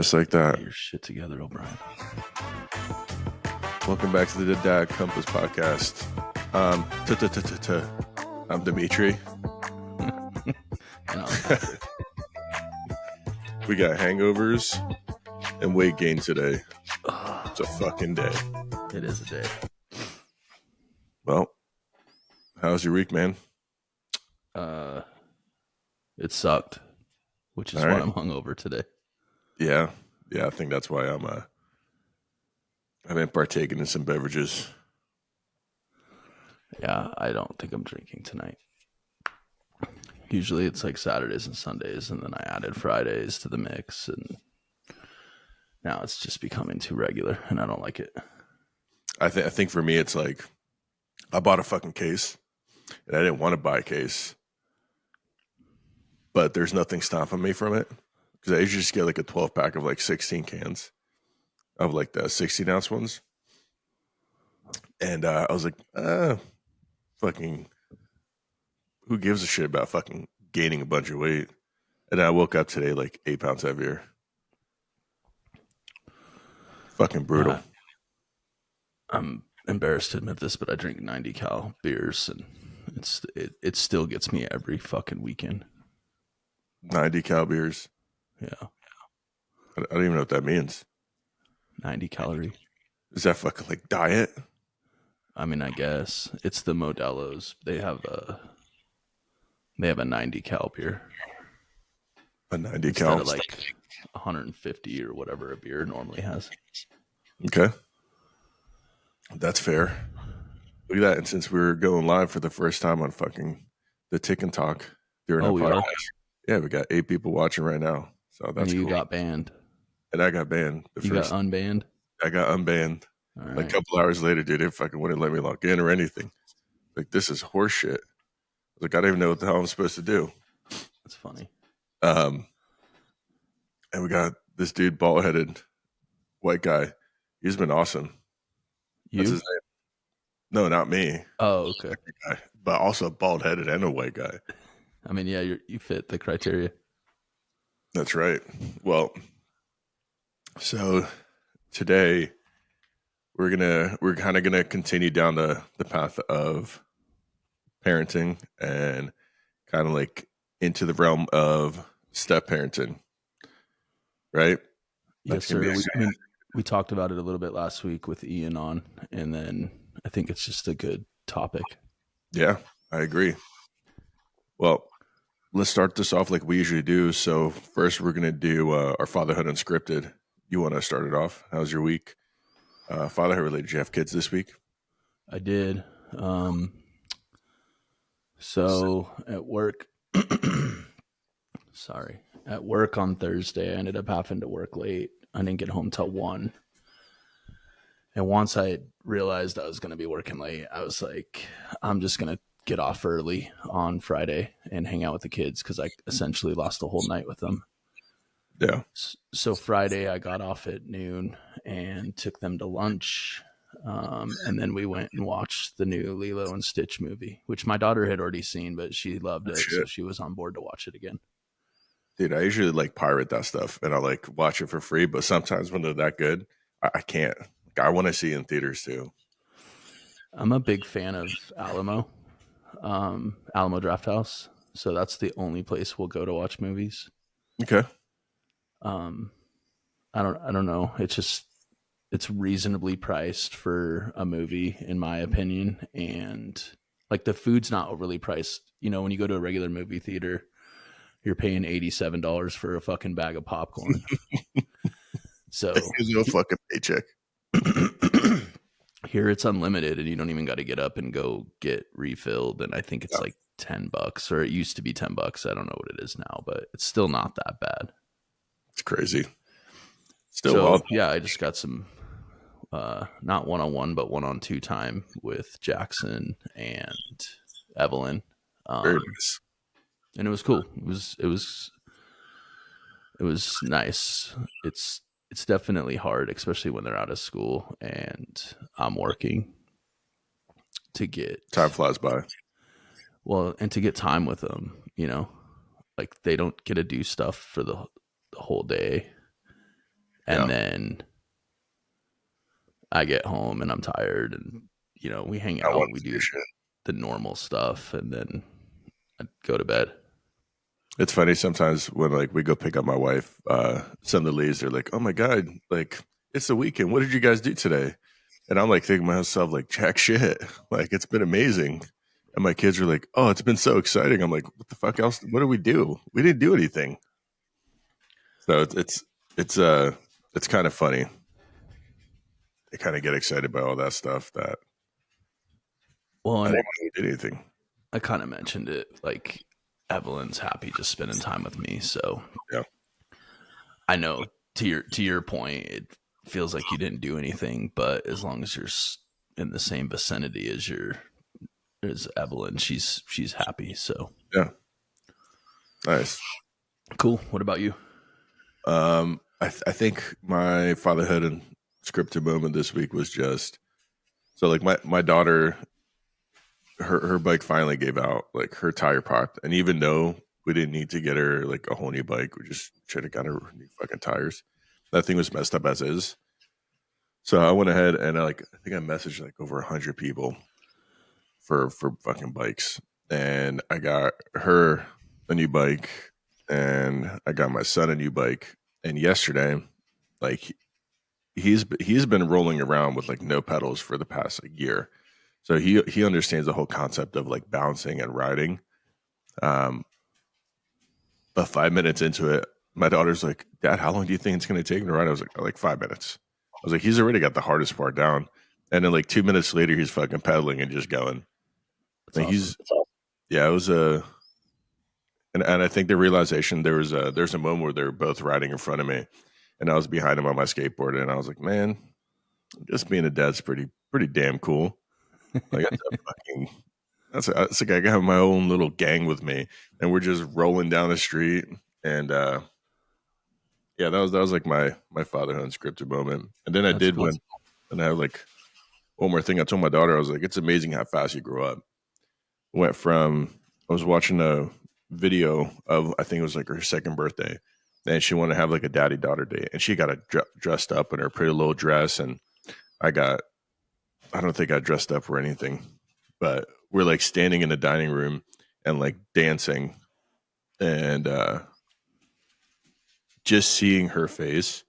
Just like that. Get your shit together, O'Brien. Welcome back to the Dad Compass podcast. I'm Dmitry. And I'm Patrick. We got hangovers and weight gain today. It's a fucking day. It is a day. Well, how's your week, man? It sucked, which is why I'm hungover today. Yeah. I think that's why I've been partaking in some beverages. Yeah, I don't think I'm drinking tonight. Usually it's like Saturdays and Sundays, and then I added Fridays to the mix, and now it's just becoming too regular, and I don't like it. I think for me, it's like I bought a fucking case, and I didn't want to buy a case, but there's nothing stopping me from it because I usually just get like a 12 pack of like 16 cans of like the 16-ounce ones, and I was like, fucking, who gives a shit about fucking gaining a bunch of weight? And I woke up today like 8 pounds heavier. Fucking brutal. I'm embarrassed to admit this, but I drink 90 cal beers, and it still gets me every fucking weekend. 90 cal beers. Yeah. I don't even know what that means. 90 calorie. Is that fucking like diet? I mean, I guess it's the Modelo's. They have a 90 cal beer. A 90 Instead cal? of like 150 or whatever a beer normally has. Okay. That's fair. Look at that. And since we're going live for the first time on fucking the Tick and Talk during our podcast. Yeah, we got 8 people watching right now. So that's cool. You got banned. And I got banned. You got unbanned? I got unbanned. Right. Like a couple hours later, dude, they fucking wouldn't let me log in or anything. Like, this is horse shit. Like, I don't even know what the hell I'm supposed to do. That's funny. And we got this dude, bald-headed white guy. He's been awesome. You? That's his name. No, not me. Oh, okay. But also bald-headed and a white guy. I mean, yeah, you fit the criteria. That's right. Well, so today we're kind of gonna continue down the path of parenting and kind of like into the realm of step parenting, right? Yes, sir. We talked about it a little bit last week with Ian on, and then I think it's just a good topic. Yeah, I agree. Well, let's start this off like we usually do. So first we're going to do our Fatherhood Unscripted. You want to start it off? How's your week? Fatherhood related. Did you have kids this week? I did. So at work, at work on Thursday, I ended up having to work late. I didn't get home till 1. And once I realized I was going to be working late, I was like, I'm just going to get off early on Friday and hang out with the kids because I essentially lost the whole night with them. Yeah. So Friday I got off at noon and took them to lunch. And then we went and watched the new Lilo and Stitch movie, which my daughter had already seen, but she loved it. So she was on board to watch it again. Dude, I usually like pirate that stuff and I like watch it for free, but sometimes when they're that good, I can't. Like, I want to see it in theaters too. I'm a big fan of Alamo Drafthouse. So that's the only place we'll go to watch movies. Okay. I don't know. It's reasonably priced for a movie, in my opinion. And like the food's not overly priced. You know, when you go to a regular movie theater, you're paying $87 for a fucking bag of popcorn. So there's no fucking paycheck. Here it's unlimited and you don't even got to get up and go get refilled. And I think it's like $10, or it used to be $10. I don't know what it is now, but it's still not that bad. It's crazy. Yeah, I just got some not one-on-one, but one-on-two time with Jackson and Evelyn. Very nice. And it was cool. It was nice. It's definitely hard, especially when they're out of school and I'm working, to get time flies by. Well, and to get time with them, you know, like they don't get to do stuff for the whole day. And Yeah. then I get home and I'm tired, and we hang I out, want we to do do shit. the normal stuff, and then I go to bed. It's funny sometimes when like we go pick up my wife, some of the ladies, they're like, "Oh my god, like it's the weekend. What did you guys do today?" And I'm like thinking to myself, like, jack shit. Like it's been amazing. And my kids are like, "Oh, it's been so exciting." I'm like, "What the fuck else? What did we do? We didn't do anything." So it's it's kind of funny. They kind of get excited by all that stuff that Well, I and didn't know we did anything. I kind of mentioned it, like Evelyn's happy just spending time with me, so Yeah, I know to your point, it feels like you didn't do anything, but as long as you're in the same vicinity as Evelyn, she's happy. So yeah, nice. cool. What about you? I think my fatherhood and scripted moment this week was just so like my daughter, her bike finally gave out, like her tire popped, and even though we didn't need to get her like a whole new bike, we just should have got her new fucking tires. That thing was messed up as is. So I went ahead and I think I messaged like over 100 people for fucking bikes, and I got her a new bike, and I got my son a new bike. And yesterday, like he's been rolling around with like no pedals for the past like, year, so he understands the whole concept of like bouncing and riding. Um, but 5 minutes into it, my daughter's like, "Dad, how long do you think it's going to take me to ride?" I was like 5 minutes. I was like, he's already got the hardest part down, and then like 2 minutes later, he's fucking pedaling and just going. That's Like awesome. he's yeah, it was a and I think the realization there's a moment where they were both riding in front of me, and I was behind him on my skateboard, and I was like, man, just being a dad's pretty damn cool. Like that's like I got my own little gang with me, and we're just rolling down the street, and yeah, that was like my fatherhood scripted moment. And then I That's did cool. when and I had like one more thing. I told my daughter, I was like, it's amazing how fast you grow up. Went from I was watching a video of I think it was like her second birthday, and she wanted to have like a daddy daughter date, and she got dressed up in her pretty little dress, and I got I don't think I dressed up or anything, but we're like standing in the dining room and like dancing, and just seeing her face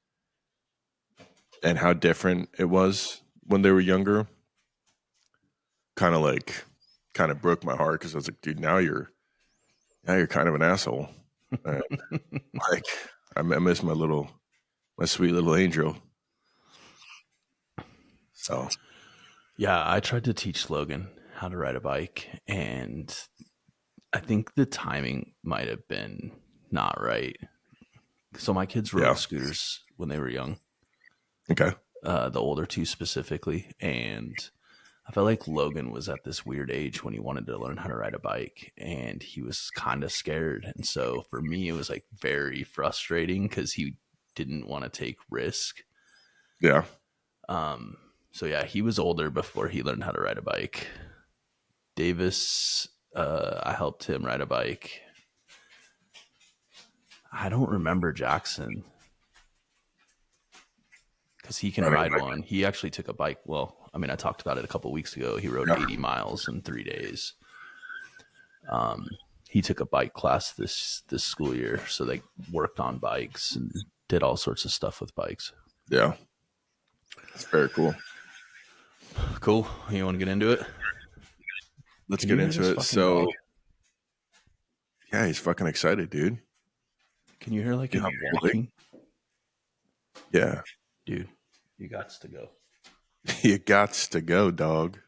and how different it was when they were younger, kind of like kind of broke my heart because I was like, dude, now you're kind of an asshole. And, like I miss my sweet little angel. So Yeah, I tried to teach Logan how to ride a bike, and I think the timing might have been not right. So my kids rode yeah, scooters when they were young, okay, the older two specifically, and I felt like Logan was at this weird age when he wanted to learn how to ride a bike, and he was kind of scared. And so for me, it was like very frustrating because he didn't want to take risk. yeah, Um, so yeah, he was older before he learned how to ride a bike. Davis, I helped him ride a bike. I don't remember Jackson because he can riding a ride bike, one. He actually took a bike. Well, I mean, I talked about it a couple weeks ago. He rode yeah, 80 miles in 3 days. He took a bike class this school year, so they worked on bikes and did all sorts of stuff with bikes. yeah. It's very cool. Cool. You want to get into it? Let's Can you get hear into this it. fucking So dog? yeah, he's fucking excited, dude. Can you hear like You know, him walking? yeah, Dude, you got to go. you gots to go, dog.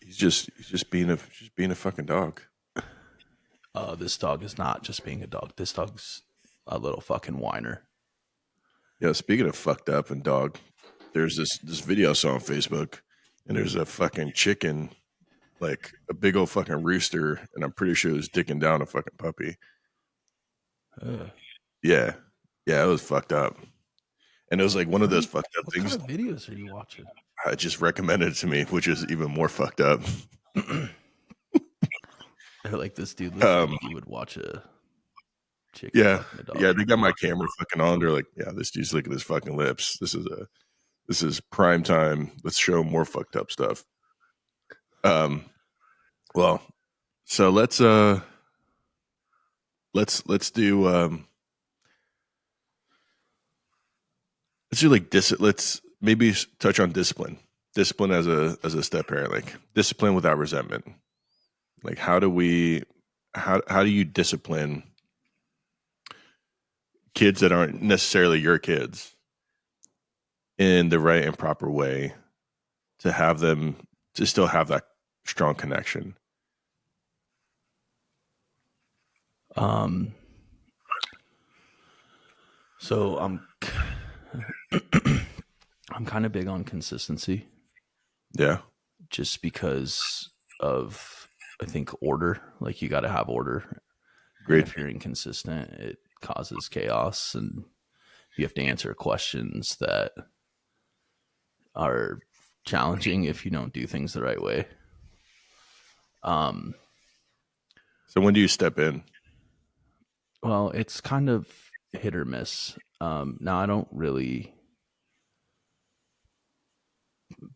He's just being a fucking dog. This dog is not just being a dog. This dog's a little fucking whiner. Yeah, speaking of fucked up and dog, there's this video I saw on Facebook, and there's a fucking chicken, like a big old fucking rooster, and I'm pretty sure it was dicking down a fucking puppy. Uh, Yeah, yeah, it was fucked up, and it was like one of those fucked up what kind things. of videos are you watching? I just recommended it to me, which is even more fucked up. Like this dude looks like Um, he would watch a chicken Yeah. fucking a dog. Yeah. They got my camera fucking on. They're like, yeah, this dude's licking his fucking lips. This is prime time. Let's show more fucked up stuff. Well, so let's do let's do like let's maybe touch on discipline. Discipline as a step parent, like discipline without resentment. Like how do you discipline kids that aren't necessarily your kids in the right and proper way to have them to still have that strong connection? So I'm kind of big on consistency, Yeah. just because of, I think, order. Like, you got to have order. Great. And if you're inconsistent, it causes chaos, and you have to answer questions that are challenging if you don't do things the right way. So when do you step in? Well, it's kind of hit or miss. Now, I don't really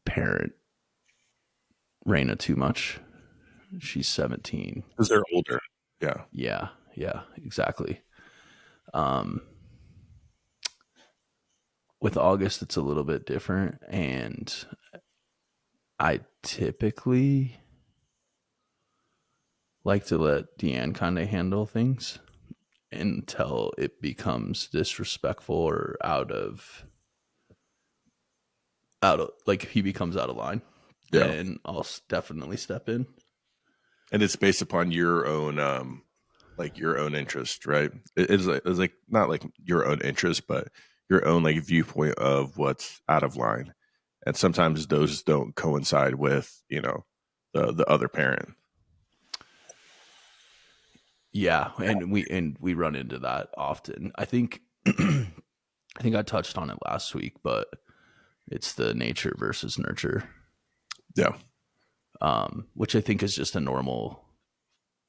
parent Raina too much. She's 17. Because they're older. Yeah. Yeah, exactly. With August, it's a little bit different, and I typically like to let Deanne kind of handle things until it becomes disrespectful or out of like, he becomes out of line. Yeah. Then I'll definitely step in. And it's based upon your own like your own interest, right? It's like not like your own interest, but your own like viewpoint of what's out of line. And sometimes those don't coincide with, the other parent. Yeah, and we run into that often. I think I think I touched on it last week, but it's the nature versus nurture, Yeah. which I think is just a normal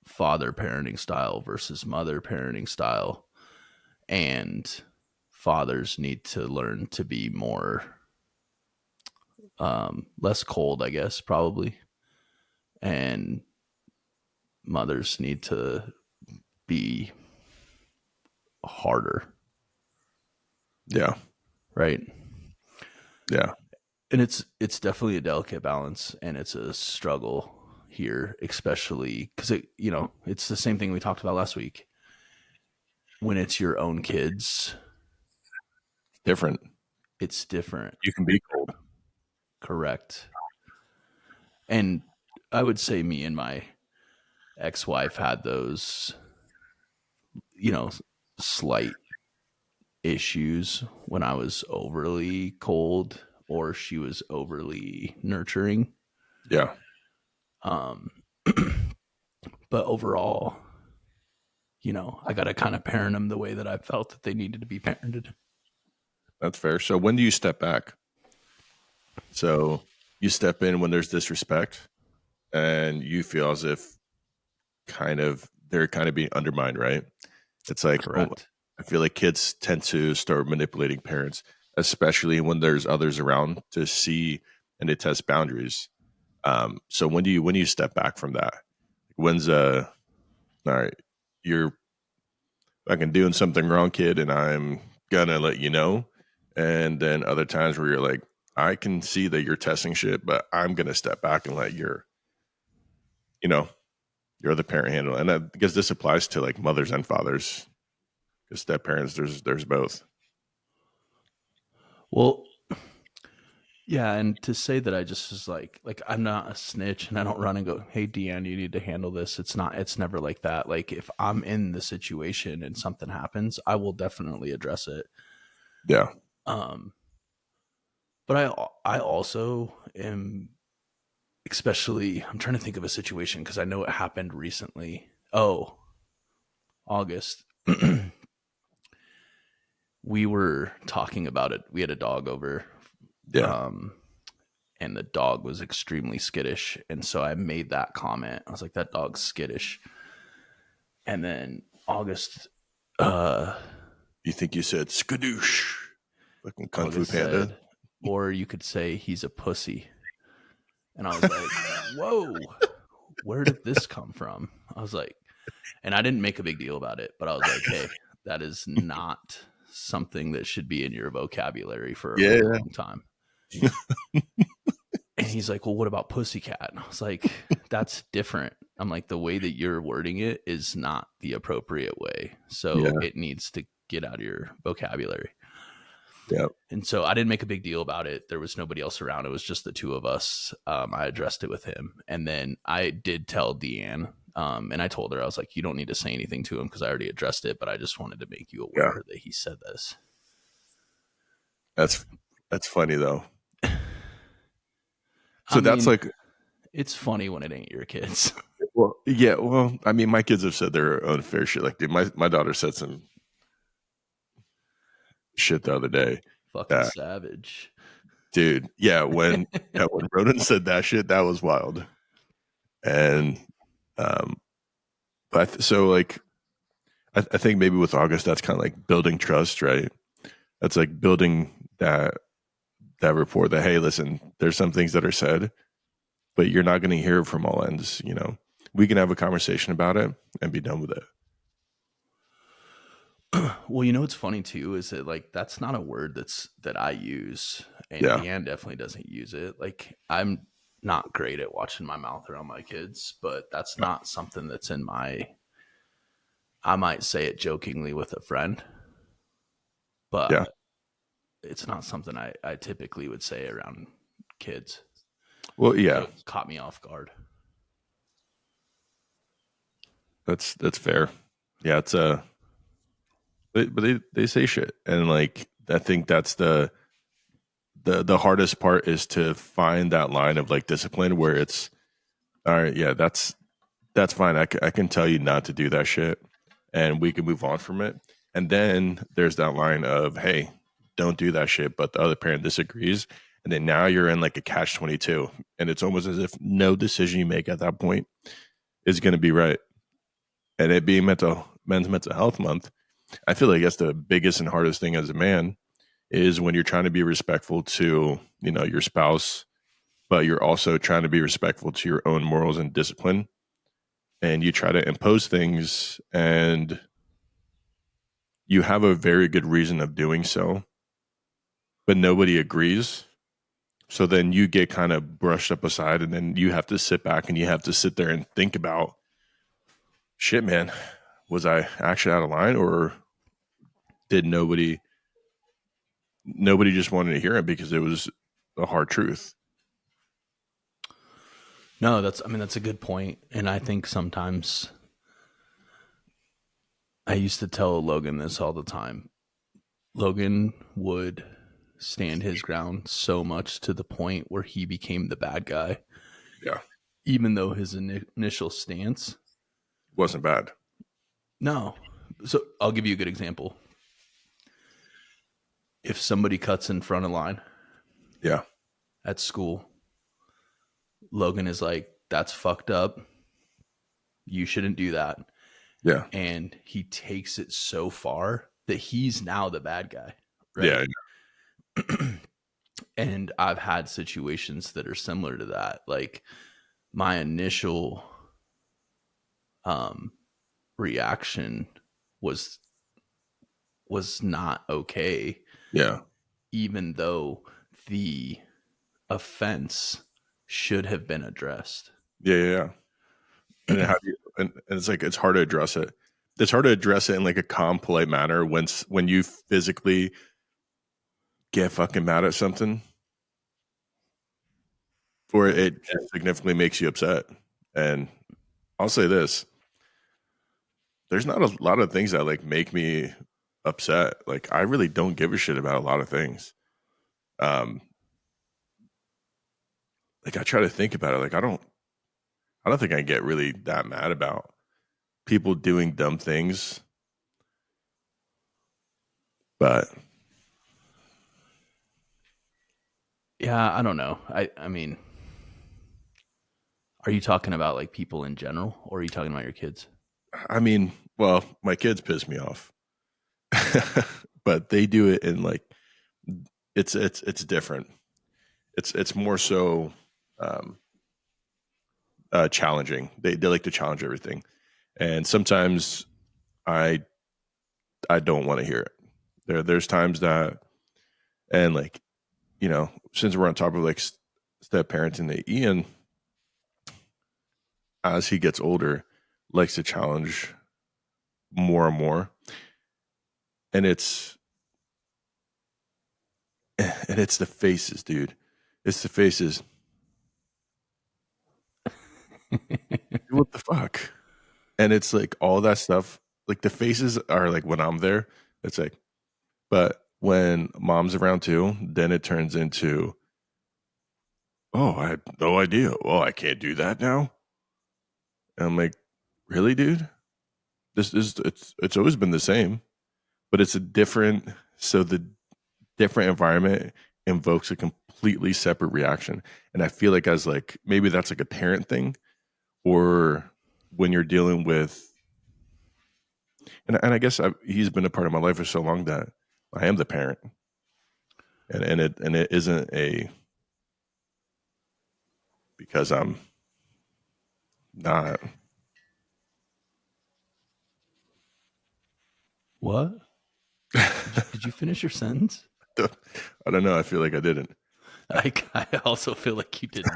father parenting style versus mother parenting style. And fathers need to learn to be more less cold, I guess, probably. And mothers need to be harder. Yeah. Right. Yeah. And it's definitely a delicate balance, and it's a struggle here, especially because it's the same thing we talked about last week. When it's your own kids, Different. it's different. You can be cold. Correct. And I would say me and my ex-wife had those, slight issues when I was overly cold or she was overly nurturing. Yeah. But overall, I got to kind of parent them the way that I felt that they needed to be parented. That's fair. So when do you step back? So you step in when there's disrespect and you feel as if they're kind of being undermined, right? It's like, Correct. I feel like kids tend to start manipulating parents, especially when there's others around to see and to test boundaries. So when do you step back from that? When's all right, you're fucking doing something wrong, kid, and I'm gonna let you know. And then other times where you're like, I can see that you're testing shit, but I'm gonna step back and let your other parent handle it. And that, because this applies to like mothers and fathers, because step parents, there's both. Well, yeah, and to say that I just was like I'm not a snitch and I don't run and go, "Hey, Deanne, you need to handle this." It's never like that. Like, if I'm in the situation and something happens, I will definitely address it. Yeah. But I also am, especially, I'm trying to think of a situation because I know it happened recently. Oh, August. We were talking about it. We had a dog over. Yeah. And the dog was extremely skittish. And so I made that comment. I was like, that dog's skittish. And then August Uh, You think you said skadoosh, fucking I Kung would have Fu Panda? said, or you could say he's a pussy. And I was like, whoa, where did this come from? I was like, and I didn't make a big deal about it, but I was like, hey, that is not something that should be in your vocabulary for a Yeah, really long time. And he's like, well, what about pussycat? And I was like, that's different. I'm like, the way that you're wording it is not the appropriate way. So yeah, it needs to get out of your vocabulary. yeah. And so I didn't make a big deal about it. There was nobody else around. It was just the two of us. I addressed it with him. And then I did tell Deanne, and I told her, I was like, you don't need to say anything to him because I already addressed it, but I just wanted to make you Yeah. aware that he said this. That's funny though. I So that's mean, like, it's funny when it ain't your kids. well, yeah. Well, I mean, my kids have said their own fair shit. Like, dude, my daughter said some shit the other day. Fucking That savage. dude, when Ronan said that shit, that was wild. And but so like, I think maybe with August, that's kind of like building trust, right? That's like building that rapport. That hey, listen, there's some things that are said, but you're not going to hear it from all ends. You know, we can have a conversation about it and be done with it. Well, you know what's funny too is that like that's not a word that I use, and Yeah, Deanne definitely doesn't use it. Like I'm not great at watching my mouth around my kids, but that's not something that's in my. I might say it jokingly with a friend, yeah. but it's not something I typically would say around kids. Well, So yeah, it caught me off guard. that's fair. Yeah, it's but they say shit, and like I think that's the hardest part is to find that line of like discipline where it's all right. Yeah, that's fine. I can tell you not to do that shit, and we can move on from it. And then there's that line of hey, don't do that shit, but the other parent disagrees, and then now you're in like a catch 22, and it's almost as if no decision you make at that point is going to be right. And it being men's mental health month, I feel like that's the biggest and hardest thing as a man is when you're trying to be respectful to your spouse, but you're also trying to be respectful to your own morals and discipline, and you try to impose things, and you have a very good reason of doing so, but nobody agrees. So then you get kind of brushed up aside, and then you have to sit back and you have to sit there and think about shit, man. Was I actually out of line, or did nobody just wanted to hear it because it was a hard truth? No, that's a good point, and I think sometimes I used to tell Logan this all the time. Logan would stand his ground so much to the point where he became the bad guy, Yeah, even though his initial stance. wasn't bad. No. So I'll give you a good example. If somebody cuts in front of line Yeah, at school, Logan is like, that's fucked up. You shouldn't do that. yeah, And he takes it so far that he's now the bad guy, right? yeah, And I've had situations that are similar to that. Like my initial um reaction was not okay, yeah, even though the offense should have been addressed. yeah, yeah, yeah. And then how do you? And it's like it's hard to address it. It's hard to address it in like a calm, polite manner when you physically get fucking mad at something, or it just significantly makes you upset. And I'll say this: there's not a lot of things that like make me upset. Like I really don't give a shit about a lot of things. Um, like I try to think about it. Like I don't think I get really that mad about people doing dumb things, but Yeah, I don't know. I mean, are you talking about like people in general or are you talking about your kids? I mean, well, my kids piss me off. but they do it in like it's different. It's more so um, challenging. They like to challenge everything, and sometimes I I don't want to hear it. There's times that, and like, since we're on top of like step parenting, that Ian, as he gets older, likes to challenge more and more, and it's the faces, dude. It's the faces. What the fuck? And it's like all that stuff. Like the faces are like when I'm there, it's like, but when mom's around too, then it turns into, oh, I had no idea. Oh, I can't do that now. And I'm like, really, dude? This is it's always been the same, but it's a different. So the different environment invokes a completely separate reaction, and I feel like as like maybe that's like a parent thing, or when you're dealing with, and I guess he's been a part of my life for so long that I am the parent, and it isn't a because I'm not. What? Did you finish your sentence? I don't know. I feel like I didn't. I also feel like you didn't.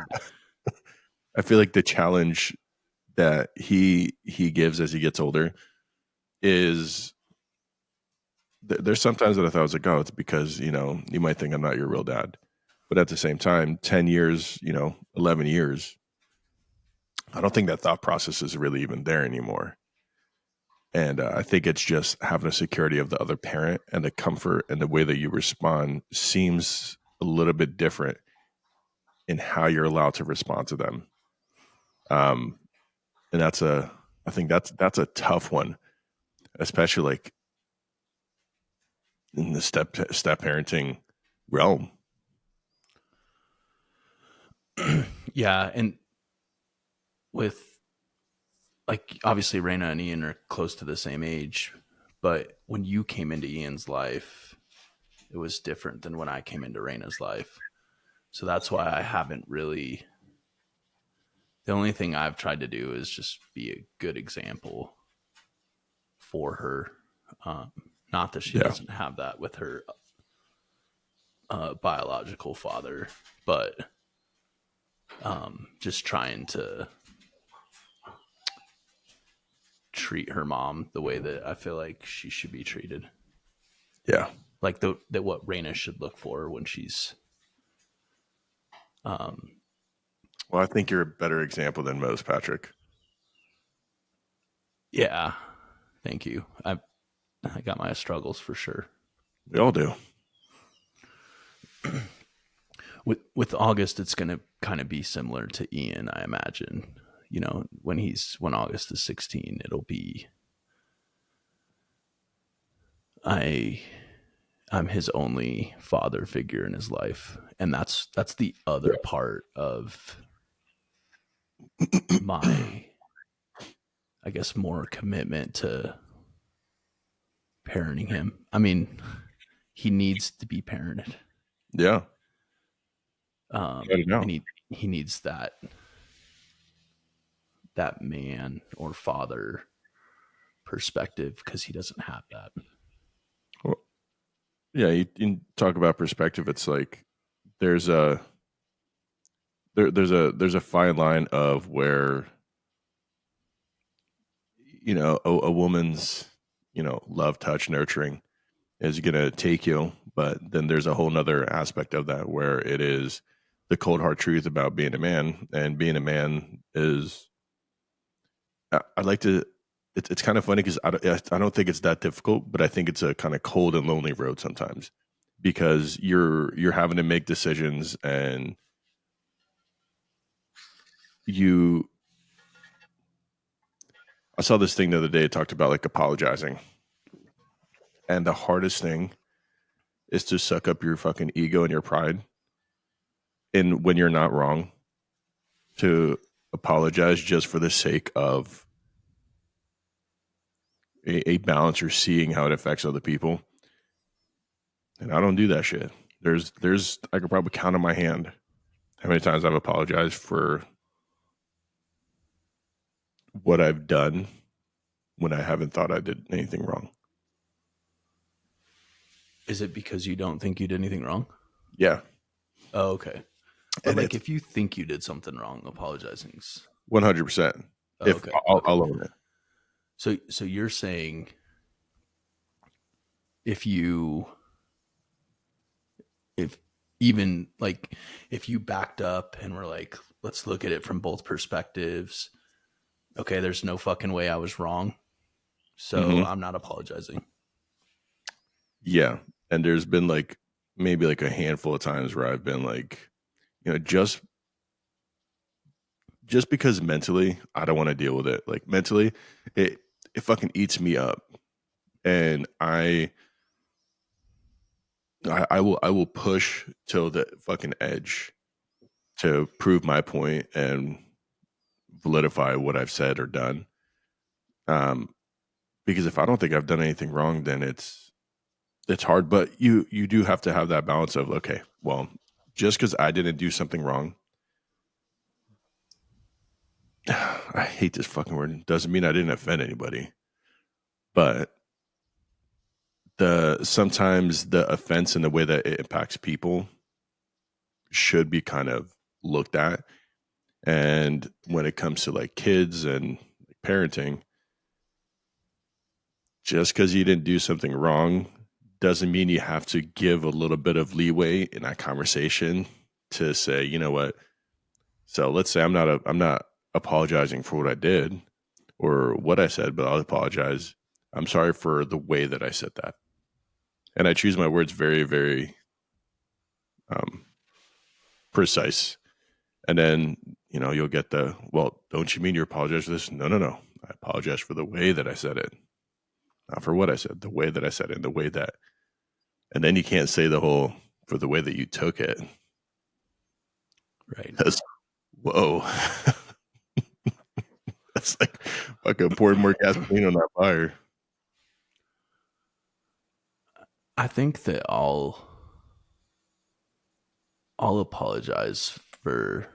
I feel like the challenge that he gives as he gets older is there's sometimes that I thought I was like, oh, it's because you might think I'm not your real dad, but at the same time, 10 years, 11 years, I don't think that thought process is really even there anymore. And I think it's just having a security of the other parent and the comfort and the way that you respond seems a little bit different in how you're allowed to respond to them. Um, and I think that's a tough one, especially like in the step parenting realm. Yeah, and with like obviously Raina and Ian are close to the same age, but when you came into Ian's life, it was different than when I came into Raina's life. So that's why I haven't really. The only thing I've tried to do is just be a good example for her. Um, Not that she Yeah. doesn't have that with her biological father, but just trying to treat her mom the way that I feel like she should be treated. Yeah. Like that what Raina should look for when she's Well, I think you're a better example than most, Patrick. yeah. Thank you. I got my struggles for sure. We all do. With August, it's going to kind of be similar to Ian, I imagine. When August is 16, it'll be I I'm his only father figure in his life, and that's the other part of my, I guess, more commitment to parenting him. I mean, he needs to be parented, Yeah. I don't know. and he needs that man or father perspective because he doesn't have that. Well, yeah, you talk about perspective. It's like there's a there's a fine line of where a woman's love, touch, nurturing is gonna take you, but then there's a whole nother aspect of that where it is the cold hard truth about being a man, and being a man is I like to. It's kind of funny because I don't think it's that difficult, but I think it's a kind of cold and lonely road sometimes because you're having to make decisions, and you. I saw this thing the other day. It talked about like apologizing, and the hardest thing is to suck up your fucking ego and your pride, and when you're not wrong, to apologize just for the sake of a balance or seeing how it affects other people. And I don't do that shit. I could probably count on my hand how many times I've apologized for what I've done when I haven't thought I did anything wrong. Is it because you don't think you did anything wrong? Yeah. Oh, okay. But And like, it's if you think you did something wrong, apologizing's 100%. oh, If okay. I'll own it. So you're saying if you if even like if you backed up and were like, let's look at it from both perspectives. Okay, there's no fucking way I was wrong, so Mm-hmm. I'm not apologizing. Yeah. And there's been like maybe like a handful of times where I've been like, just because mentally I don't want to deal with it. Like mentally, it fucking eats me up. And I will push till the fucking edge to prove my point and validify what I've said or done. Um, because if I don't think I've done anything wrong, then it's hard. But you do have to have that balance of, okay, well, just because I didn't do something wrong, I hate this fucking word. Doesn't mean I didn't offend anybody. But sometimes the offense and the way that it impacts people should be kind of looked at. And when it comes to like kids and parenting, just because you didn't do something wrong doesn't mean you have to give a little bit of leeway in that conversation to say, you know what? So let's say I'm not apologizing for what I did or what I said, but I'll apologize. I'm sorry for the way that I said that. And I choose my words very, very um, precise. And then, you'll get well, don't you mean you apologize for this? No, no, no. I apologize for the way that I said it. Not for what I said, the way that I said it, the way that, and then you can't say the whole for the way that you took it. Right. That's, whoa. That's like fucking pouring more gasoline on that fire. I think that I'll apologize for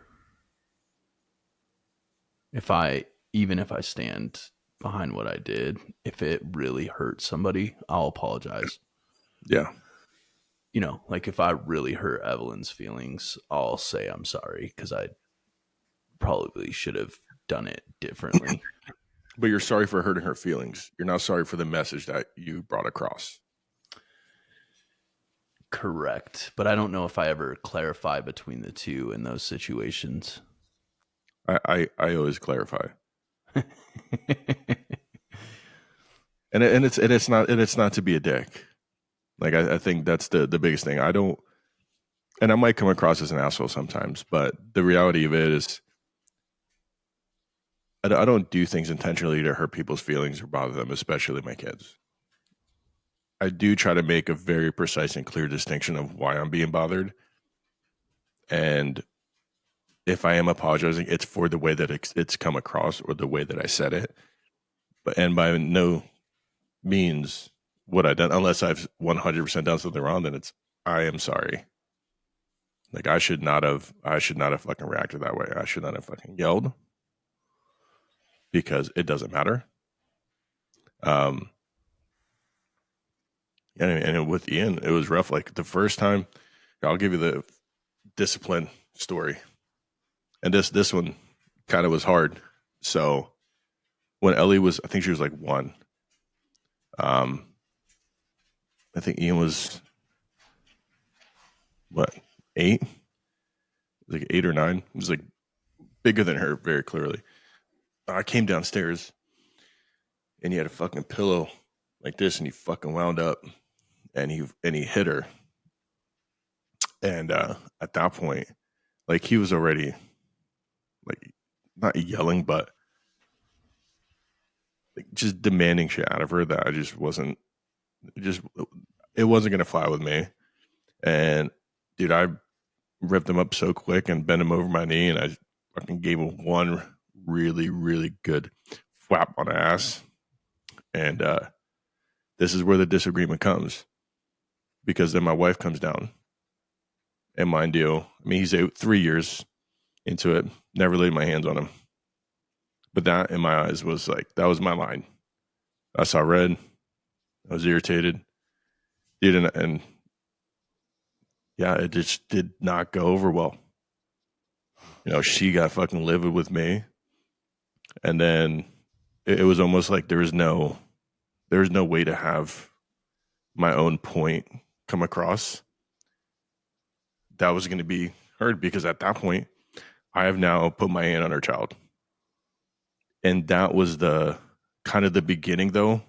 if I even if I stand behind what I did. If it really hurt somebody, I'll apologize. Yeah. Like if I really hurt Evelyn's feelings, I'll say I'm sorry because I probably should have done it differently. But you're sorry for hurting her feelings. You're not sorry for the message that you brought across. Correct. But I don't know if I ever clarify between the two in those situations. I always clarify. And it's not to be a dick. Like I think that's the biggest thing. I don't, and I might come across as an asshole sometimes, but the reality of it is I don't do things intentionally to hurt people's feelings or bother them, especially my kids. I do try to make a very precise and clear distinction of why I'm being bothered. And if I am apologizing, it's for the way that it's come across or the way that I said it. And by no means what I done, unless I've 100% done something wrong, then I am sorry. Like I should not have fucking reacted that way. I should not have fucking yelled because it doesn't matter. Um, and with Ian, it was rough. Like the first time, I'll give you the discipline story, and this one kind of was hard. So when Ellie was, I think she was like 1. Um, I think Ian was what 8, like 8 or 9. He was like bigger than her, very clearly. I came downstairs, and he had a fucking pillow like this, and he fucking wound up, and he hit her. And at that point, like he was already like not yelling, but like, just demanding shit out of her that I just wasn't just it wasn't gonna fly with me. And dude, I ripped him up so quick and bent him over my knee, and I fucking gave him one really, really good whap on the ass. And this is where the disagreement comes. because then my wife comes down, and mind you, I mean, he's 3 years into it, never laid my hands on him. But that, in my eyes, was like, that was my line. I saw red. I was irritated. And yeah, it just did not go over well. You know, she got fucking livid with me. And then it was almost like there was no way to have my own point come across that was going to be heard, because at that point I have now put my hand on her child. And that was the kind of the beginning, though,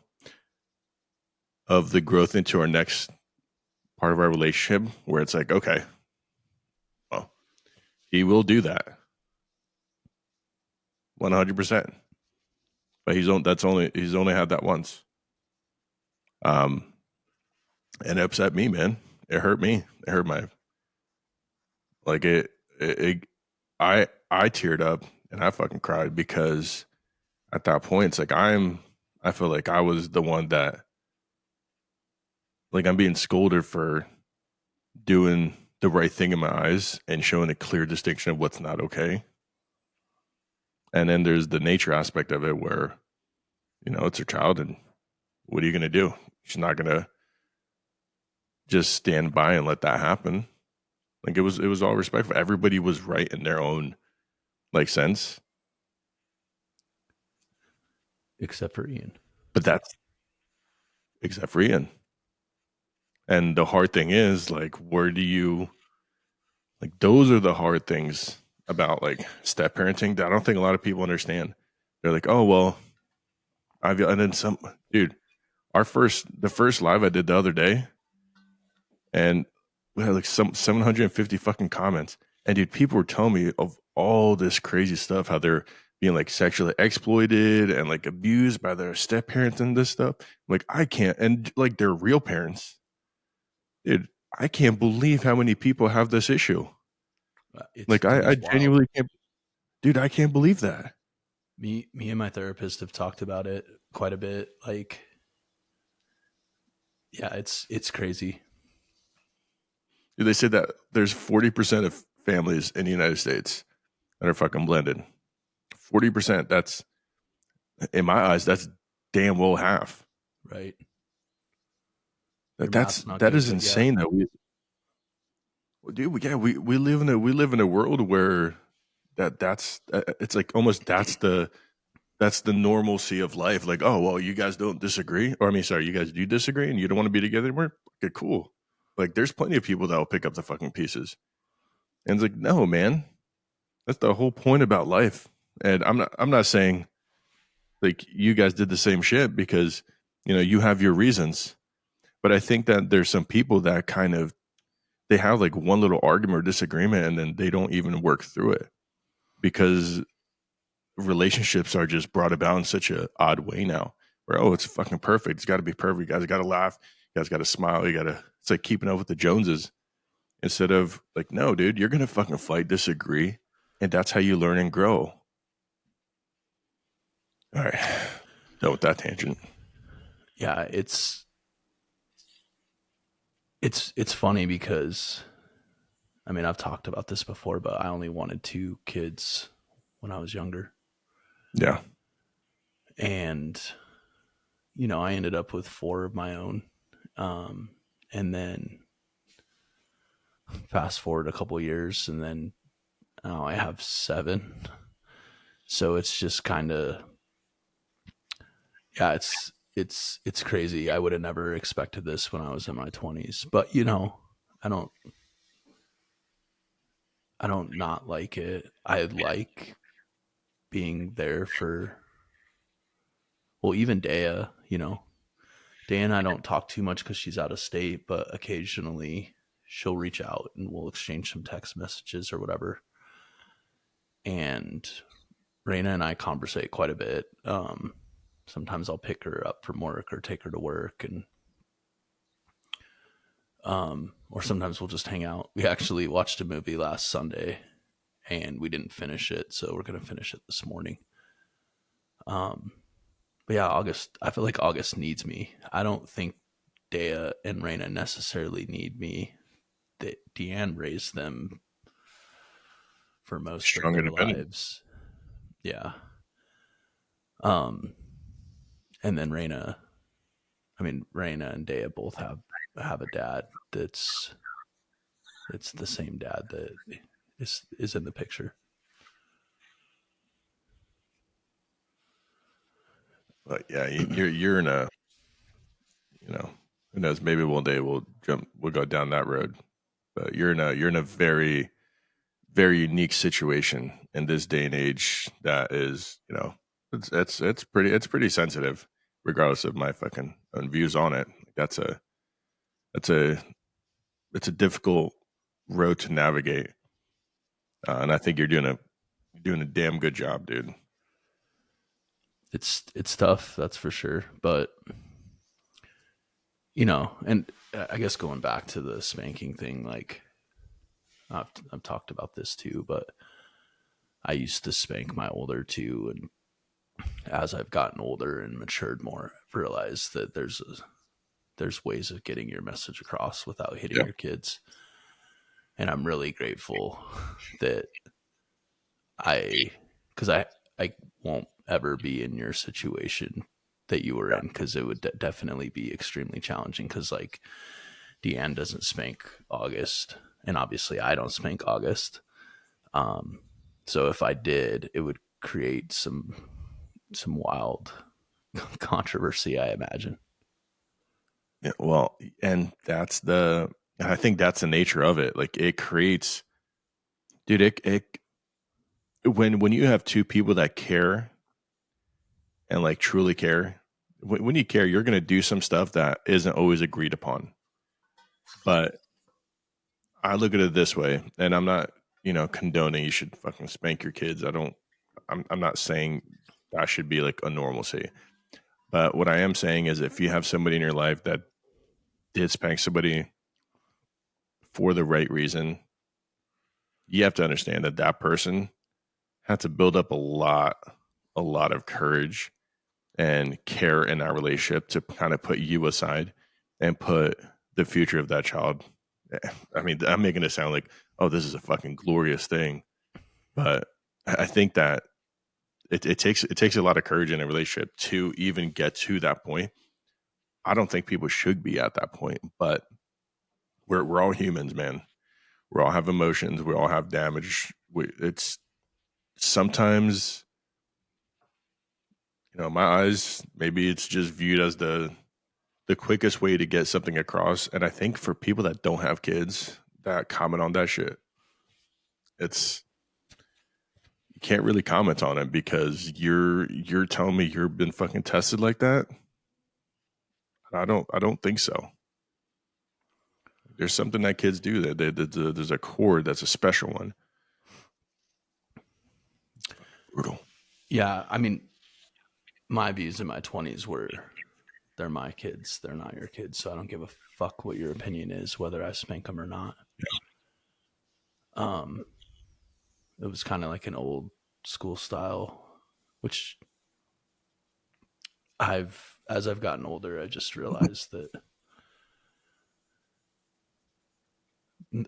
of the growth into our next part of our relationship, where it's like, okay, well, he will do that 100%, but he's only had that once. And it upset me, man. It hurt me. It hurt my, like I teared up and I fucking cried, because at that point it's like I feel like I was the one that, like, I'm being scolded for doing the right thing in my eyes and showing a clear distinction of what's not okay. And then there's the nature aspect of it, where, you know, it's her child, and what are you going to do? She's not going to just stand by and let that happen. Like, it was all respectful. Everybody was right in their own, like, sense. Except for Ian. But that's, except for Ian. And the hard thing is, like, where do you, like, those are the hard things about, like, step parenting that I don't think a lot of people understand. They're like, oh, well, and then some, dude, the first live I did the other day, and we had like 750 fucking comments. And dude, people were telling me of all this crazy stuff, how they're being like sexually exploited and like abused by their step parents and this stuff. I'm like, I can't, and like they're real parents. Dude, I can't believe how many people have this issue. Like, I genuinely can't, dude, I can't believe that. Me and my therapist have talked about it quite a bit. Like, yeah, it's crazy. Dude, they said that there's 40% of families in the United States that are fucking blended. 40%. That's, in my eyes, that's damn well half. Right. That is insane. That we live in a world where that's it's like almost that's the normalcy of life. Like, oh, well, you guys don't disagree, or I mean, sorry, you guys do disagree, and you don't want to be together anymore. Okay, cool. Like, there's plenty of people that will pick up the fucking pieces, and it's like, no, man, that's the whole point about life. And I'm not saying like you guys did the same shit, because, you know, you have your reasons. But I think that there's some people that kind of, they have like one little argument or disagreement, and then they don't even work through it, because relationships are just brought about in such a odd way now, where, oh, it's fucking perfect. It's got to be perfect. You guys got to laugh. You guys got to smile. It's like keeping up with the Joneses, instead of like, no, dude, you're going to fucking fight, disagree. And that's how you learn and grow. All right. Done with that tangent. Yeah, it's funny because, I mean, I've talked about this before, but I only wanted 2 kids when I was younger. Yeah. And, you know, I ended up with 4 of my own. And then fast forward a couple years, and then now I have 7. So it's just kind of, yeah, it's crazy. I would have never expected this when I was in my 20s, but you know, I don't not like it. I like being there for, well, even Dea, you know, Dea and I don't talk too much because she's out of state, but occasionally she'll reach out and we'll exchange some text messages or whatever. And Raina and I conversate quite a bit. Sometimes I'll pick her up from work or take her to work, and or sometimes we'll just hang out. We actually watched a movie last Sunday and we didn't finish it, so we're going to finish it this morning. But yeah, August, I feel like August needs me. I don't think Dea and Raina necessarily need me. That Deanne raised them for most of Strong their independent. lives. Yeah. Um, and then Raina and Dea both have a dad that's it's the same dad that is in the picture. But yeah, you're in a, who knows, maybe one day we'll go down that road. But you're in a very, very unique situation in this day and age that is, it's pretty sensitive, regardless of my fucking own views on it. That's a it's a difficult road to navigate, and I think you're doing a damn good job, dude. It's tough, that's for sure. But and I guess going back to the spanking thing, like I've talked about this too, but I used to spank my older two, and as I've gotten older and matured more, I've realized that there's ways of getting your message across without hitting Yeah, your kids. And I'm really grateful that I, because I won't ever be in your situation that you were yeah, in, because it would definitely be extremely challenging. Because like Deanne doesn't spank August, and obviously I don't spank August. Um, so if I did, it would create some wild controversy, I imagine. yeah. Well, and I think that's the nature of it. Like it creates, dude. When you have two people that care and like truly care, when you care, you're gonna do some stuff that isn't always agreed upon. But I look at it this way, and I'm not, condoning you should fucking spank your kids. I'm not saying that should be like a normalcy. But what I am saying is if you have somebody in your life that did spank somebody for the right reason, you have to understand that that person had to build up a lot of courage and care in that relationship to kind of put you aside and put the future of that child. I mean, I'm making it sound like, oh, this is a fucking glorious thing, but I think that it takes a lot of courage in a relationship to even get to that point. I don't think people should be at that point, but we're all humans, man. We all have emotions. We all have damage. It's sometimes, my eyes, maybe it's just viewed as the quickest way to get something across. And I think for people that don't have kids that comment on that shit, it's you can't really comment on it because you're telling me you've been fucking tested like that. I don't think so. There's something that kids do that there's a chord that's a special one. Brutal. Yeah, I mean, my views in my 20s were they're my kids, they're not your kids, so I don't give a fuck what your opinion is, whether I spank them or not. Um, it was kind of like an old school style, which as I've gotten older, I just realized that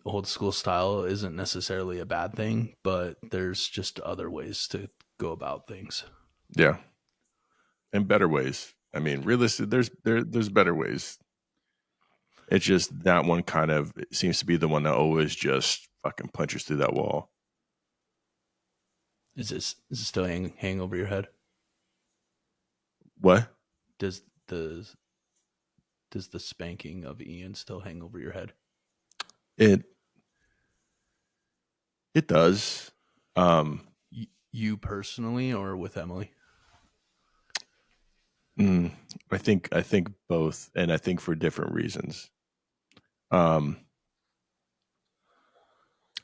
old school style isn't necessarily a bad thing, but there's just other ways to go about things. Yeah, and better ways. I mean, realistic. There's better ways. It's just that one kind of seems to be the one that always just fucking punches through that wall. Is it still hang over your head? What? Does the does the spanking of Ian still hang over your head? It it does. Um, You personally, or with Emily? mm, I think both, and I think for different reasons. Um,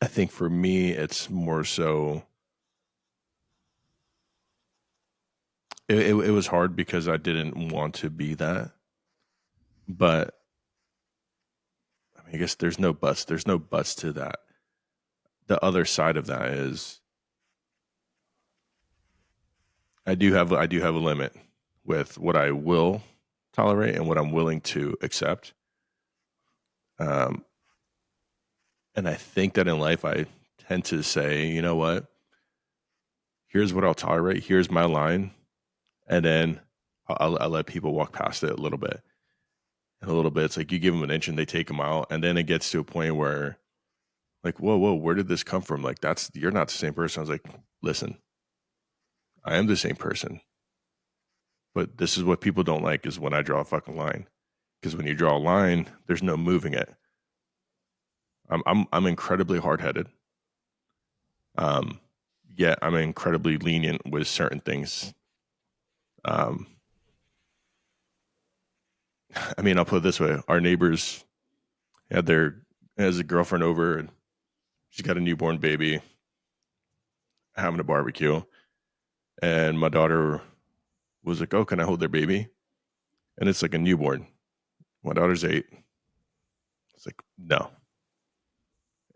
I think for me, it's more so. It was hard because I didn't want to be that, but I mean, I guess there's no buts. There's no buts to that. The other side of that is I do have a limit with what I will tolerate and what I'm willing to accept. And I think that in life, I tend to say, you know what? Here's what I'll tolerate. Here's my line. And then I'll let people walk past it a little bit. And a little bit, it's like you give them an inch and they take them out. And then it gets to a point where, like, whoa, where did this come from? Like, you're not the same person. I was like, listen, I am the same person. But this is what people don't like is when I draw a fucking line. Because when you draw a line, there's no moving it. I'm incredibly hard-headed. Yet I'm incredibly lenient with certain things. I mean, I'll put it this way: our neighbors has a girlfriend over, and she's got a newborn baby, having a barbecue, and my daughter was like, "Oh, can I hold their baby?" And it's like a newborn. My daughter's 8. It's like, no.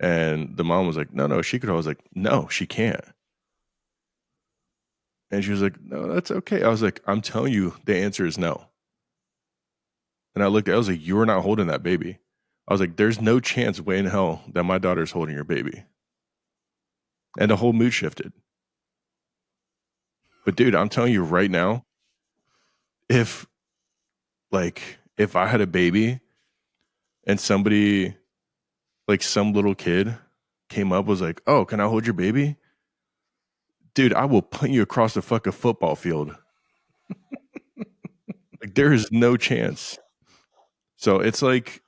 And the mom was like, no, she could. I was like, no, she can't. And she was like, no, that's okay. I was like, I'm telling you, the answer is no. And I looked at it, I was like, you're not holding that baby. I was like, there's no chance way in hell that my daughter's holding your baby. And the whole mood shifted. But dude, I'm telling you right now, if I had a baby and somebody, like some little kid came up, was like, oh, can I hold your baby? Dude, I will punt you across the fucking football field. Like, there is no chance. So it's like,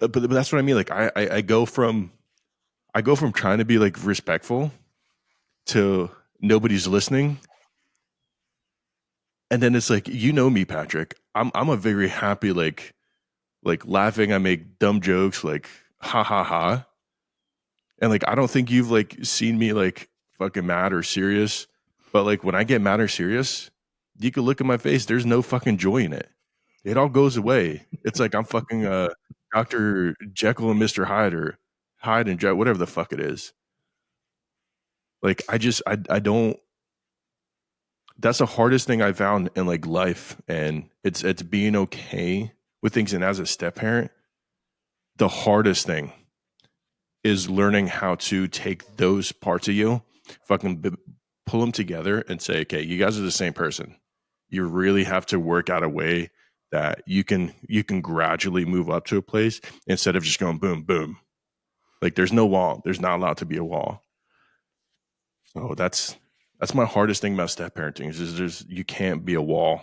but that's what I mean. Like, I go from trying to be like respectful to nobody's listening. And then it's like, you know me, Patrick. I'm a very happy, like laughing. I make dumb jokes, like ha ha ha. And like, I don't think you've like seen me like fucking mad or serious. But like when I get mad or serious, you can look at my face. There's no fucking joy in it. It all goes away. It's like I'm fucking Dr. Jekyll and Mr. Hyde, or Hyde and Jekyll, whatever the fuck it is. Like I don't. That's the hardest thing I found in like life, and it's being okay with things. And as a step parent, the hardest thing is learning how to take those parts of you, pull them together and say, okay, you guys are the same person. You really have to work out a way that you can gradually move up to a place instead of just going boom, boom. Like there's no wall. There's not allowed to be a wall. So that's my hardest thing about step parenting is you can't be a wall.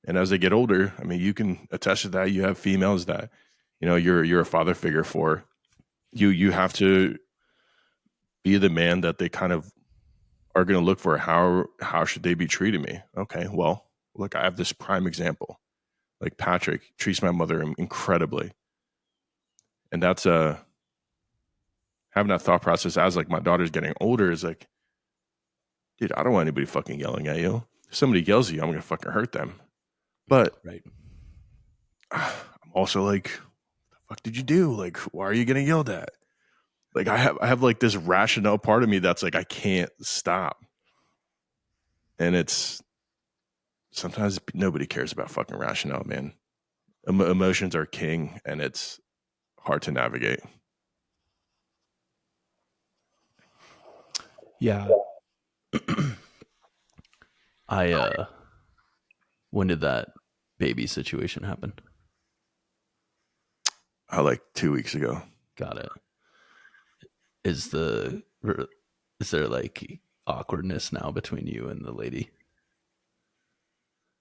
And as they get older, I mean, you can attest to that. You have females that, you know, you're a father figure for. You have to be the man that they kind of are going to look for. How should they be treating me? Okay, well, look, I have this prime example. Like Patrick treats my mother incredibly, and that's having that thought process as like my daughter's getting older is like, dude, I don't want anybody fucking yelling at you. If somebody yells at you, I'm gonna fucking hurt them. But Right. I'm also like, the fuck did you do? Like, why are you getting yelled at? Like I have like this rational part of me that's like I can't stop. And it's sometimes nobody cares about fucking rationale, man. Emotions are king, and it's hard to navigate. Yeah. When did that baby situation happen? Like 2 weeks ago. Got it. Is there like awkwardness now between you and the lady?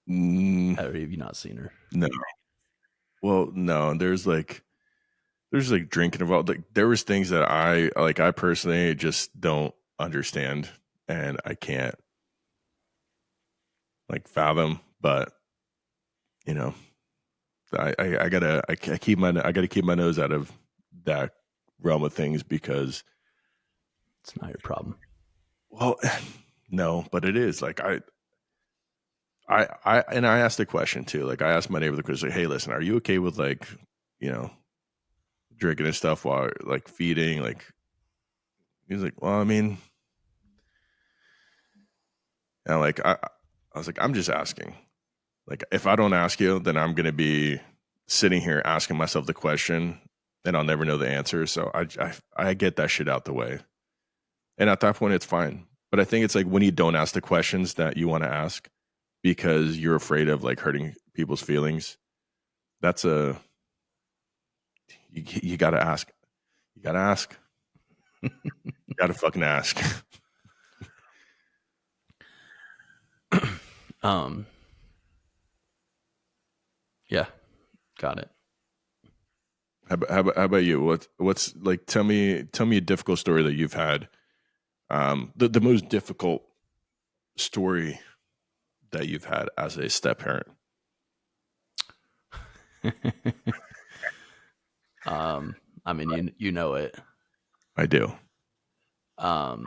Or have you not seen her? No. Well, no, there's like drinking involved. Like there was things that I personally just don't understand, and I can't like fathom. But you know, I gotta keep my nose out of that realm of things because It's not your problem. well, no, but it is like I asked the question too. Like I asked my neighbor the question, like, hey, listen, are you okay with like, you know, drinking and stuff while like feeding? Like he's like, well, I mean, and like I was like, I'm just asking. Like, if I don't ask you, then I'm going to be sitting here asking myself the question and I'll never know the answer. So I get that shit out the way. And at that point, it's fine. But I think it's like when you don't ask the questions that you want to ask because you're afraid of like hurting people's feelings, that's you got to ask. You got to ask. You got to fucking ask. Yeah, got it. How about you? What's like? Tell me a difficult story that you've had. The most difficult story that you've had as a step parent. I mean, you know it. I do. Um,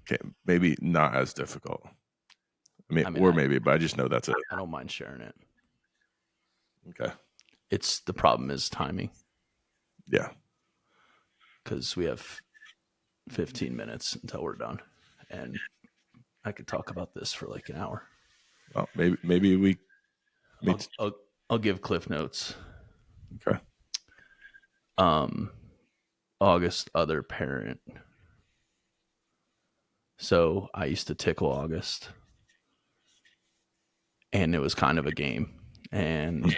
Okay, maybe not as difficult. I mean, Or maybe, but I just know that's it. I don't mind sharing it. Okay. It's the problem is timing Yeah. because we have 15 minutes until we're done, and I could talk about this for like an hour. Well, maybe we. I'll give Cliff Notes. Okay. August, other parent. So I used to tickle August, and it was kind of a game. And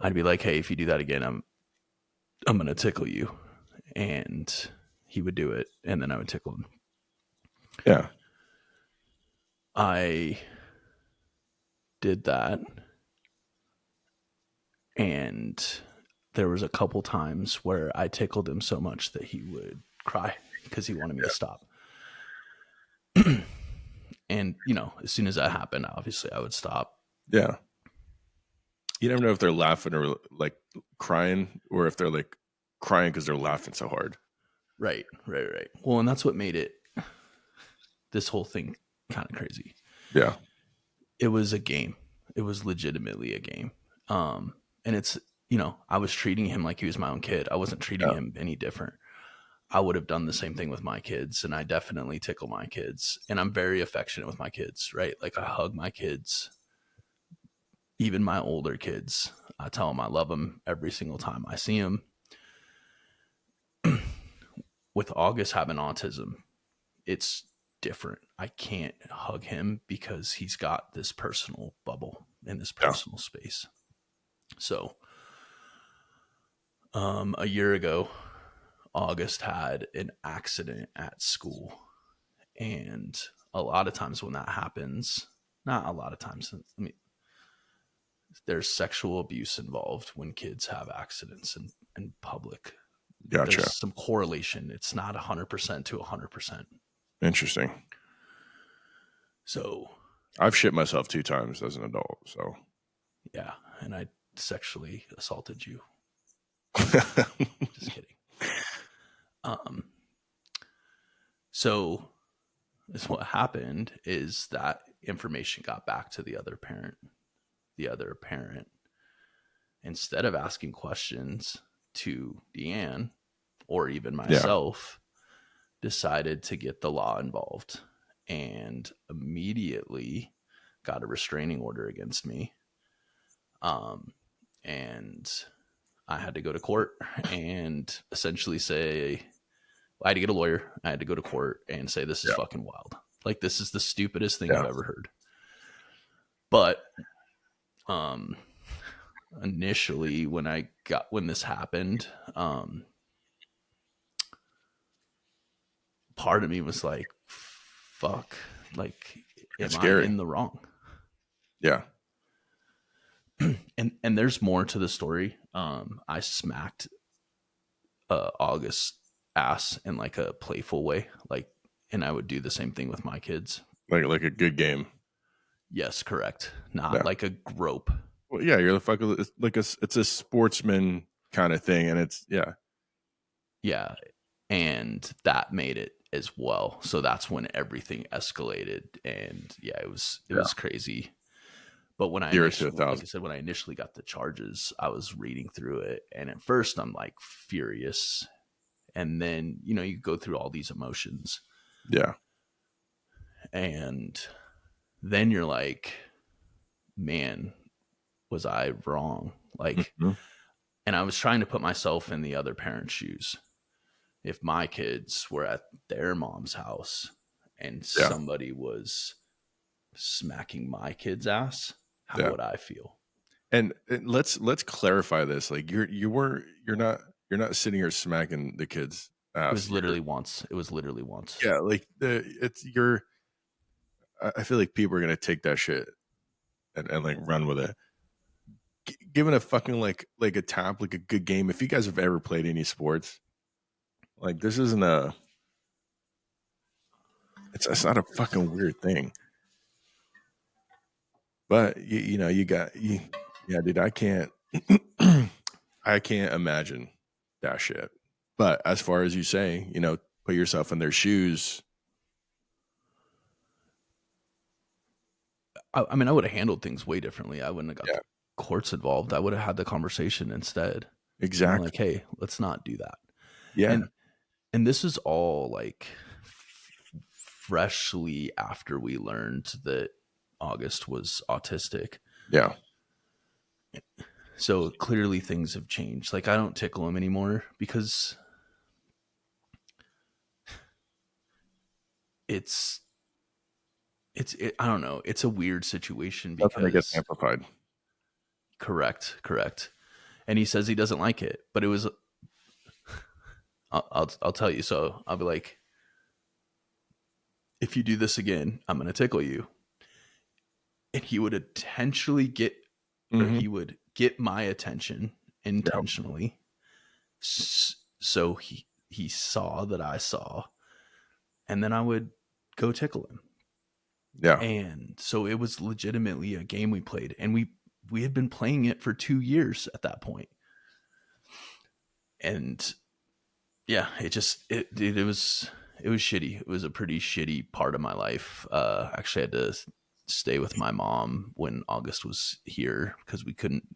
I'd be like, "Hey, if you do that again, I'm gonna tickle you," and he would do it, and then I would tickle him. Yeah. I did that, and there was a couple times where I tickled him so much that he would cry because he wanted me to stop. And as soon as that happened, obviously I would stop. Yeah. You never know if they're laughing or like crying, or if they're like crying because they're laughing so hard. Right. Well, and that's what made this whole thing kind of crazy. Yeah. It was a game. It was legitimately a game. And it's, I was treating him like he was my own kid. I wasn't treating him any different. I would have done the same thing with my kids, and I definitely tickle my kids, and I'm very affectionate with my kids, right? Like I hug my kids, even my older kids. I tell them I love them every single time I see them. With August having autism, it's different. I can't hug him because he's got this personal bubble in this personal space. So, a year ago, August had an accident at school. And a lot of times when that happens, not a lot of times, there's sexual abuse involved when kids have accidents in public. Gotcha. There's some correlation. It's not 100% to 100%. Interesting. So I've shit myself 2 times as an adult. So yeah, and I sexually assaulted you. Just kidding. So what happened is that information got back to the other parent. The other parent, instead of asking questions to Deanne or even myself, decided to get the law involved and immediately got a restraining order against me. And I had to go to court and essentially say, I had to get a lawyer. I had to go to court and say, this is fucking wild. Like, this is the stupidest thing I've ever heard. But initially when this happened, part of me was like, fuck, like, am I in the wrong? Yeah. And there's more to the story. I smacked August's ass in like a playful way, like, and I would do the same thing with my kids. Like a good game. Yes, correct. Not like a grope. Well, yeah, you're the fuck. It's like it's a sportsman kind of thing, and it's yeah, and that made it as well. So that's when everything escalated, and it was crazy. But when like I said, when I initially got the charges, I was reading through it, and at first I'm like furious, and then you go through all these emotions. Yeah. And then you're like, man, was I wrong? Like, Mhm. and I was trying to put myself in the other parent's shoes. If my kids were at their mom's house and Yeah. somebody was smacking my kid's ass, how Yeah. would I feel? And let's clarify this. Like you're not sitting here smacking the kids It ass. was literally once. It was literally once. Yeah, like it's you're I feel like people are gonna take that shit and like run with it. Given a fucking like a tap, like a good game. If you guys have ever played any sports, like this isn't a it's not a fucking weird thing. But you know, yeah, dude, I can't I can't imagine that shit. But as far as you say, you know, put yourself in their shoes. I mean, I would have handled things way differently. I wouldn't have got Yeah, the courts involved. I would have had the conversation instead. You know, exactly. like, hey, let's not do that. Yeah, And this is all like freshly after we learned that August was autistic. yeah. So clearly things have changed. Like I don't tickle him anymore because it's I don't know. It's a weird situation Nothing that gets because amplified. correct. And he says he doesn't like it, but it was I'll tell you. So I'll be like, if you do this again, I'm going to tickle you. And he would intentionally get, or Hmm. he would get my attention Yeah, intentionally. So he saw that I saw, and then I would go tickle him. yeah, And so it was legitimately a game we played, and we had been playing it for 2 years at that point. And yeah, it was shitty. It was a pretty shitty part of my life. Actually, I had to stay with my mom when August was here because we couldn't.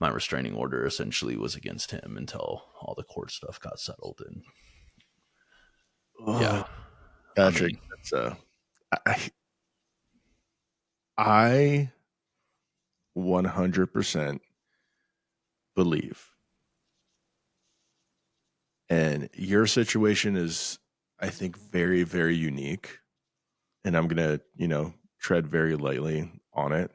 My restraining order essentially was against him until all the court stuff got settled. And yeah, oh, I Patrick. mean, That's I, I 100% believe, and your situation is, I think, very very unique. And I'm gonna, you know, tread very lightly on it.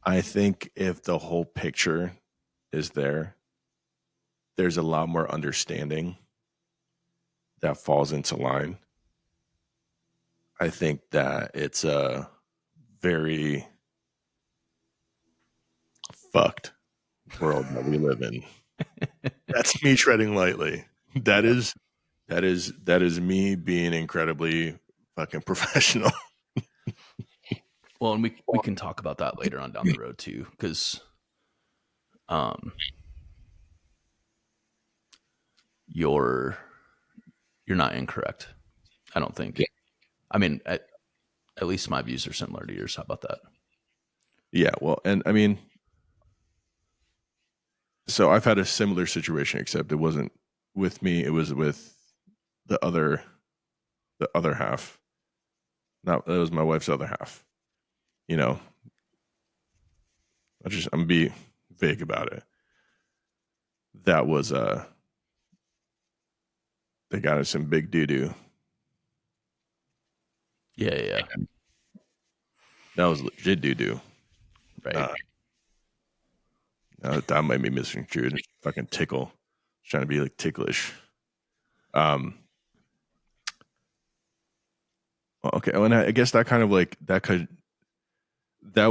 I think if the whole picture is there, there's a lot more understanding that falls into line. I think that it's a very fucked world that we live in. That's me treading lightly. yeah. That is me being incredibly fucking professional. Well, and we can talk about that later on down the road too, because um, you're you're not incorrect. I don't think. Yeah. I mean, at least my views are similar to yours. How about that? Yeah, well, and I mean, so I've had a similar situation, except it wasn't with me; it was with the other the other half. Not that was my wife's other half. You know, I'm gonna be vague about it. That was they got us some big doo doo. Yeah, That was legit doo doo. right. Uh, that might be misconstrued. Fucking tickle, trying to be like ticklish. Um, well, okay, well, and I guess that kind of like that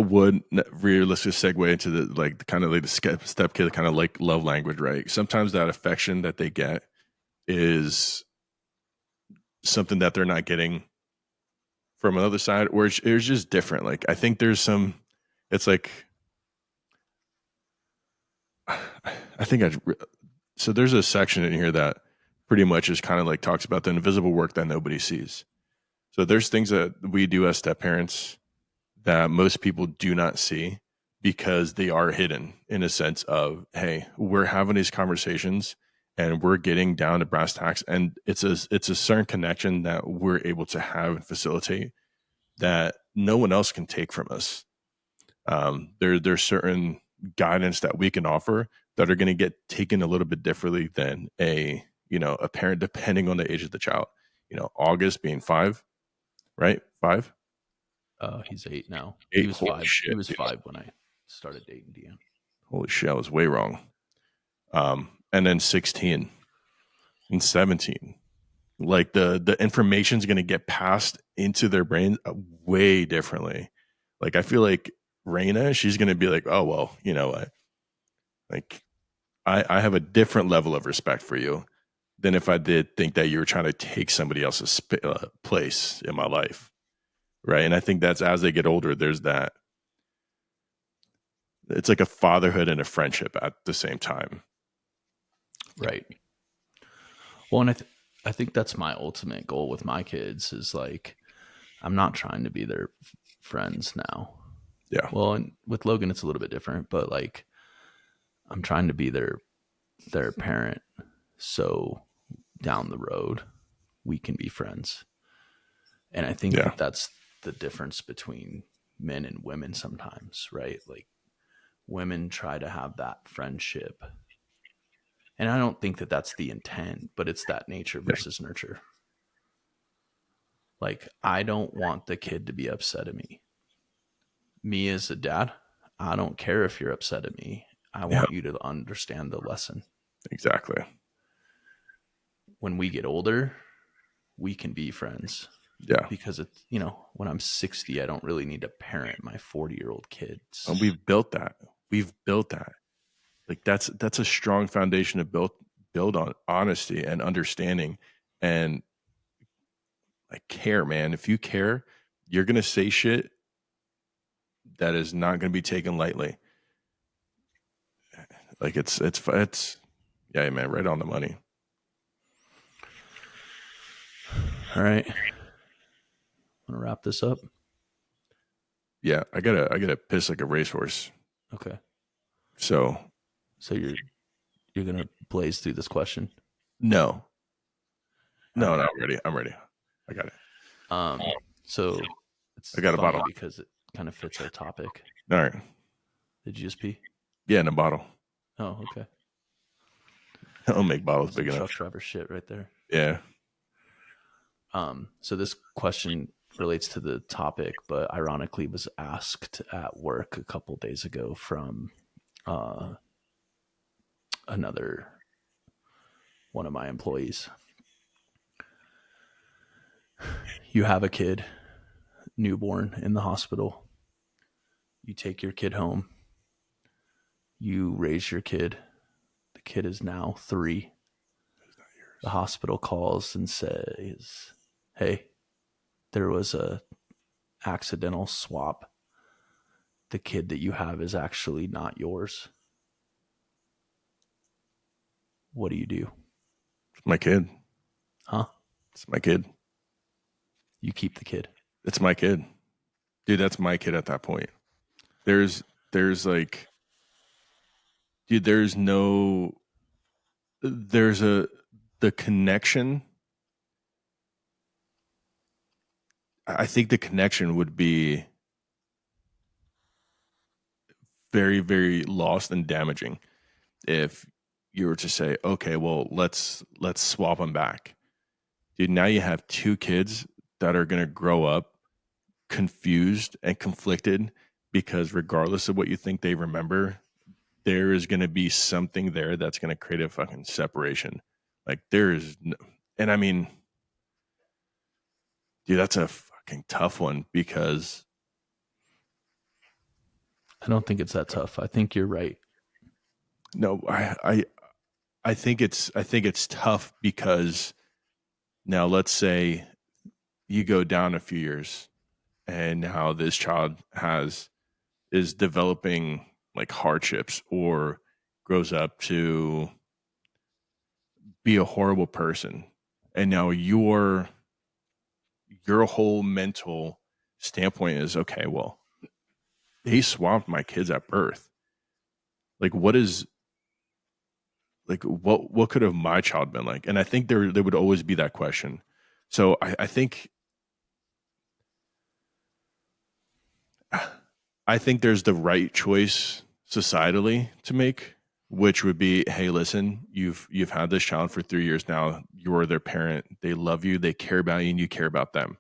would really, let's just segue into the like the kind of like the step kid kind of like love language, right? Sometimes that affection that they get is something that they're not getting from another side, or it's just different. Like I think there's some, it's like I think so there's a section in here that pretty much is kind of like talks about the invisible work that nobody sees. So there's things that we do as step parents that most people do not see because they are hidden in a sense of, hey, we're having these conversations and we're getting down to brass tacks, and it's a certain connection that we're able to have and facilitate that no one else can take from us. There's certain guidance that we can offer that are going to get taken a little bit differently than a parent, depending on the age of the child. August being 5, right? 5, He's 8 now. 8. He was Holy 5. shit, He was dude. 5 when I started dating Deanne. Holy shit, I was way wrong. And then 16 and 17. Like the information's going to get passed into their brains way differently. Like I feel like Raina, she's going to be like, oh, well, you know what? Like I have a different level of respect for you than if I did think that you were trying to take somebody else's place in my life. Right. And I think that's as they get older, there's that. It's like a fatherhood and a friendship at the same time. Right. Well, and I think that's my ultimate goal with my kids is like, I'm not trying to be their friends now. Yeah. Well, and with Logan, it's a little bit different, but like, I'm trying to be their parent. So down the road, we can be friends. And I think that that's the difference between men and women sometimes, right? Like women try to have that friendship. And I don't think that that's the intent, but it's that nature versus nurture. Like, I don't want the kid to be upset at me. Me as a dad, I don't care if you're upset at me. I want you to understand the lesson. Exactly. When we get older, we can be friends. Yeah. Because it's, when I'm 60, I don't really need to parent my 40-year-old kids. And we've built that. Like that's a strong foundation to build on honesty and understanding and like care, man. If you care, you're going to say shit that is not going to be taken lightly. Like it's yeah, man, right on the money. All right. Want to wrap this up? Yeah, I gotta piss like a racehorse. Okay. So you're gonna blaze through this question? No, I'm ready. I got it. So it's I got a bottle because it kind of fits our topic. All right. Did you just pee? Yeah, in a bottle. Oh, okay. I'll make bottles That's big enough. Truck driver shit right there. Yeah. So this question relates to the topic, but ironically was asked at work a couple days ago from another one of my employees. You have a kid, newborn, in the hospital. You take your kid home. You raise your kid. The kid is now 3. The hospital calls and says, hey, there was a accidental swap. The kid that you have is actually not yours. What do you do? It's my kid. Huh? It's my kid. You keep the kid. It's my kid. Dude, that's my kid at that point. There's like, dude, there's the connection. I think the connection would be very, very lost and damaging if you were to say, okay, well, let's swap them back. Dude, now you have 2 kids that are going to grow up confused and conflicted because regardless of what you think they remember, there is going to be something there that's going to create a fucking separation. Like there is no, and I mean, dude, that's a fucking tough one because I don't think it's that tough. I think you're right. no, I think it's tough because now let's say you go down a few years and now this child is developing like hardships or grows up to be a horrible person. And now your whole mental standpoint is, okay, well, they swamped my kids at birth. Like what is like what could have my child been like? And I think there would always be that question. So I think there's the right choice societally to make, which would be, hey, listen, you've had this child for 3 years now. You're their parent. They love you. They care about you, and you care about them.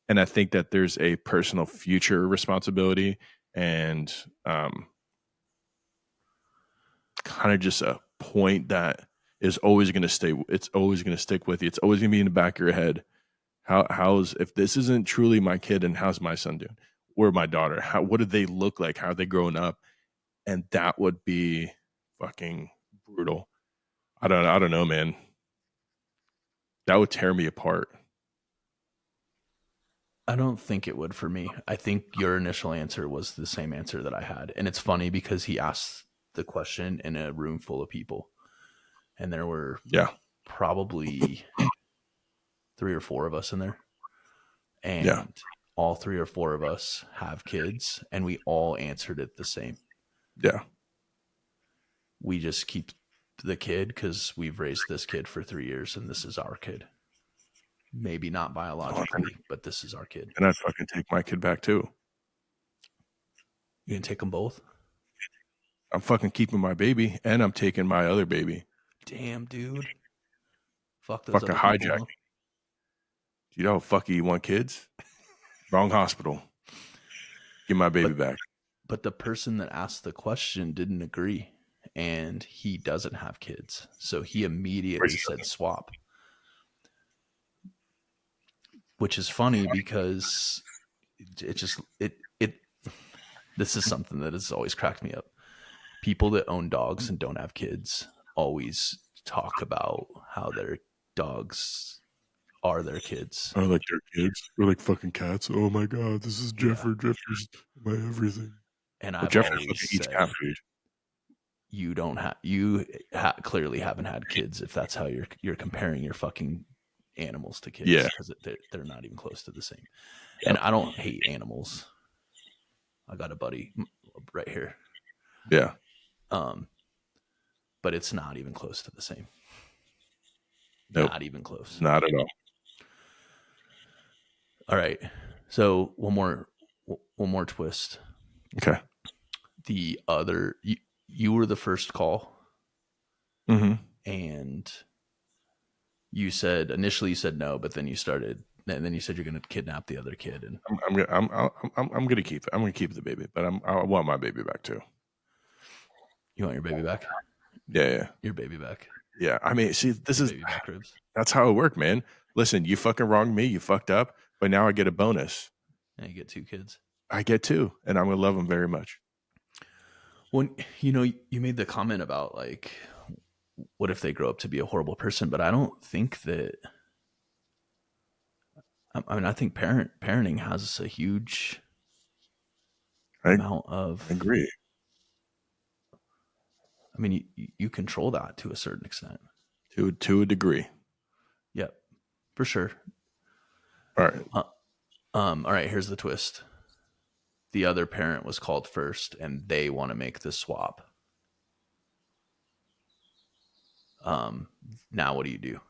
And I think that there's a personal future responsibility and kind of just a point that is always going to stay. It's always going to stick with you. It's always going to be in the back of your head. How's if this isn't truly my kid, and how's my son doing or my daughter? What do they look like? How are they growing up? And that would be fucking brutal. I don't know, man. That would tear me apart. I don't think it would for me. I think your initial answer was the same answer that I had. And it's funny because he asked the question in a room full of people. And there were probably 3 or 4 of us in there. And all 3 or 4 of us have kids, and we all answered it the same. Yeah. We just keep the kid because we've raised this kid for 3 years, and this is our kid. Maybe not biologically, but this is our kid. And I'd fucking take my kid back too. You gonna take them both? I'm fucking keeping my baby, and I'm taking my other baby. Damn, dude. Fuck those fucking other hijack. people. You know, fuck you want kids? Wrong hospital. Give my baby back. But the person that asked the question didn't agree, and he doesn't have kids. So he immediately said swap. Which is funny because this is something that has always cracked me up. People that own dogs and don't have kids always talk about how their dogs are their kids. Are like their kids. They're like fucking cats. Oh my god, this is Jeffrey. Jeffrey's my everything. And I've Jeffrey always eats said, cat food. You clearly haven't had kids if that's how you're comparing your fucking animals to kids. Yeah, because they're not even close to the same. Yep. And I don't hate animals. I got a buddy right here. Yeah. But it's not even close to the same. Nope. Not even close. Not at all. All right. So one more twist. Okay. The other, you were the first call. Mm-hmm. And you said initially you said no, but then you started, and then you said you're going to kidnap the other kid. And I'm going to keep it. I'm going to keep the baby, but I want my baby back too. You want your baby back? Yeah. Your baby back. Yeah. I mean, see, back ribs. That's how it worked, man. Listen, you fucking wronged me. You fucked up, but now I get a bonus. And you get 2 kids. I get 2, and I'm going to love them very much. When, you made the comment about like, what if they grow up to be a horrible person? But I don't think that, I mean, I think parenting has a huge amount of. I agree. I mean, you control that to a certain extent. To a degree. Yep, for sure. All right. All right, here's the twist. The other parent was called first, and they want to make the swap. Now what do you do?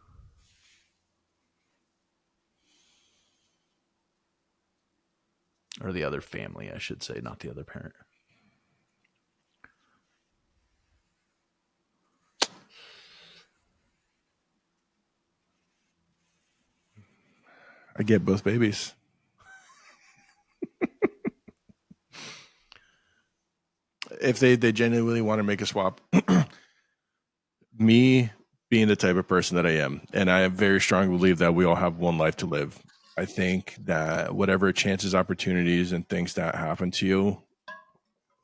Or the other family, I should say, not the other parent. I get both babies. If they genuinely want to make a swap, me being the type of person that I am, and I very strongly believe that we all have one life to live. I think that whatever chances, opportunities, and things that happen to you,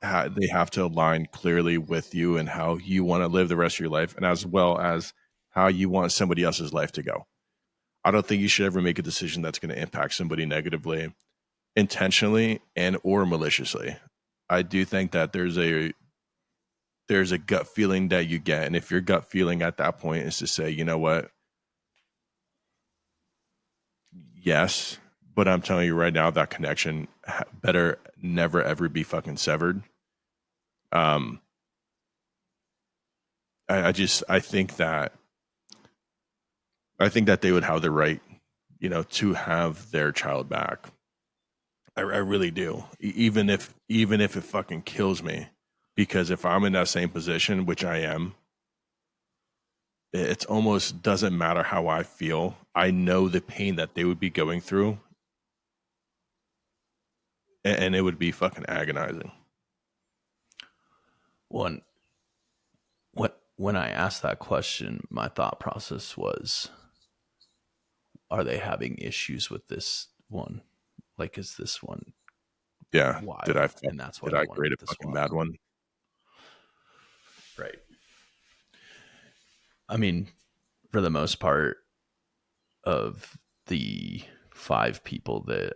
they have to align clearly with you and how you want to live the rest of your life, and as well as how you want somebody else's life to go. I don't think you should ever make a decision that's going to impact somebody negatively, intentionally and or maliciously. I do think that there's a gut feeling that you get, and if your gut feeling at that point is to say, you know what, yes, but I'm telling you right now, that connection better never ever be fucking severed. I think that they would have the right, to have their child back. I really do. Even if it fucking kills me, because if I'm in that same position, which I am, it's almost doesn't matter how I feel. I know the pain that they would be going through, and it would be fucking agonizing. When I asked that question, my thought process was, are they having issues with this one? Like, is this one Yeah. wild? And that's why Did they I want to create a make this fucking one. bad one? Right. I mean, for the most part, of the 5 people that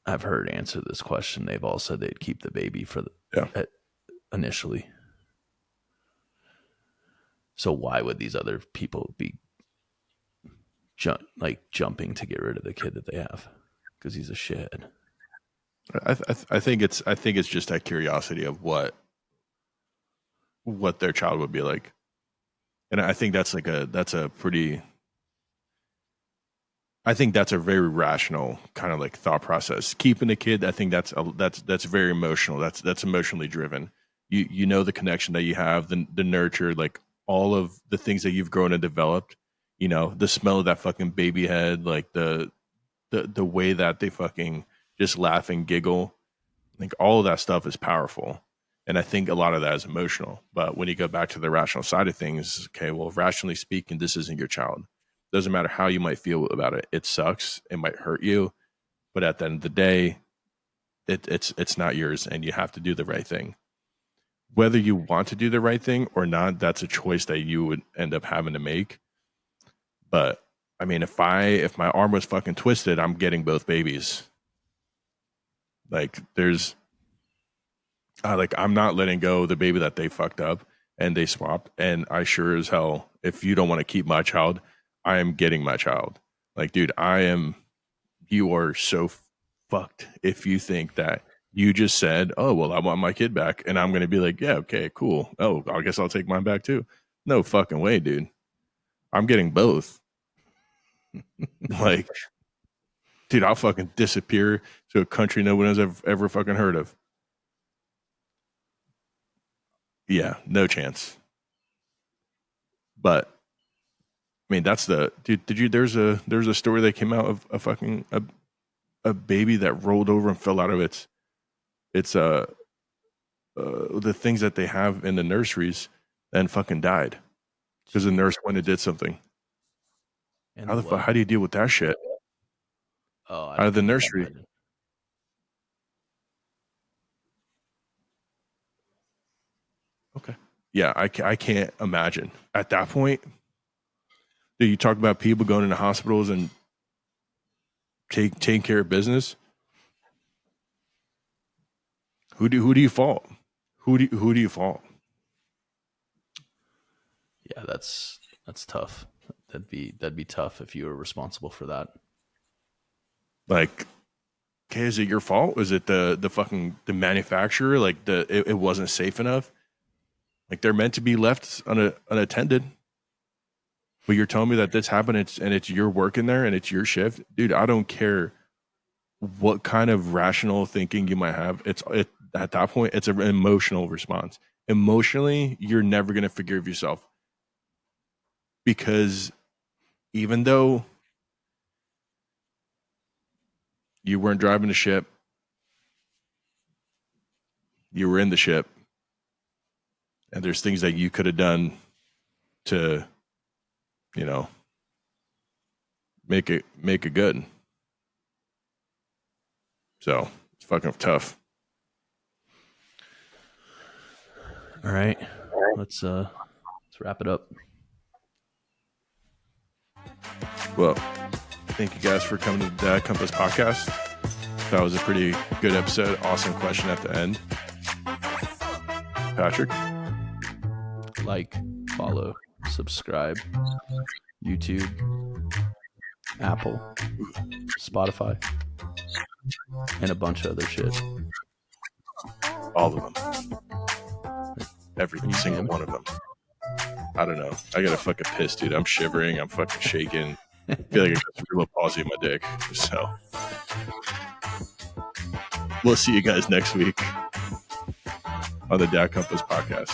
I've heard answer this question, they've all said they'd keep the baby for initially. So why would these other people be jumping to get rid of the kid that they have? Because he's a shithead. I think it's just that curiosity of what their child would be like, and I think that's a pretty. I think that's a very rational kind of like thought process. Keeping a kid, I think that's very emotional. That's emotionally driven. You know the connection that you have, the nurture, like all of the things that you've grown and developed. The smell of that fucking baby head, like the way that they fucking just laugh and giggle. Like all of that stuff is powerful. And I think a lot of that is emotional. But when you go back to the rational side of things, okay, well, rationally speaking, this isn't your child. Doesn't matter how you might feel about it. It sucks. It might hurt you. But at the end of the day, it's not yours, and you have to do the right thing. Whether you want to do the right thing or not, that's a choice that you would end up having to make. But I mean, if my arm was fucking twisted, I'm getting both babies. Like I'm not letting go of the baby that they fucked up and they swapped. And I sure as hell, if you don't want to keep my child, I am getting my child. Like, dude, you are so fucked if you think that you just said, oh, well, I want my kid back. And I'm going to be like, yeah, okay, cool. Oh, I guess I'll take mine back too. No fucking way, dude. I'm getting both. Like, dude, I'll fucking disappear to a country no one has ever fucking heard of. Yeah, no chance. But I mean, that's did you there's a story that came out of a baby that rolled over and fell out of its the things that they have in the nurseries and fucking died because the nurse went and did something. And How the fuck? How do you deal with that shit? Oh, Out of the nursery. Okay. Yeah, I can't imagine at that point. Do you talk about people going into hospitals and taking care of business? Who do you fault? Who do you fault? Yeah, that's tough. That'd be tough if you were responsible for that. Like, okay, is it your fault? Is it the fucking the manufacturer? Like it wasn't safe enough? Like they're meant to be left unattended. But you're telling me that this happened and it's your work in there and it's your shift? Dude, I don't care what kind of rational thinking you might have. At that point, it's an emotional response. Emotionally, you're never going to forgive yourself. Because even though you weren't driving the ship, you were in the ship, and there's things that you could have done to, make it good. So it's fucking tough. All right, let's wrap it up. Well, thank you guys for coming to the Dad Compass podcast. That was a pretty good episode. Awesome question at the end. Patrick? Like, follow, subscribe, YouTube, Apple, Spotify, and a bunch of other shit. All of them. Every single one of them. I don't know. I got a fucking piss, dude. I'm shivering. I'm fucking shaking. I feel like I got cerebral palsy in my dick. So we'll see you guys next week on the Dad Compass podcast.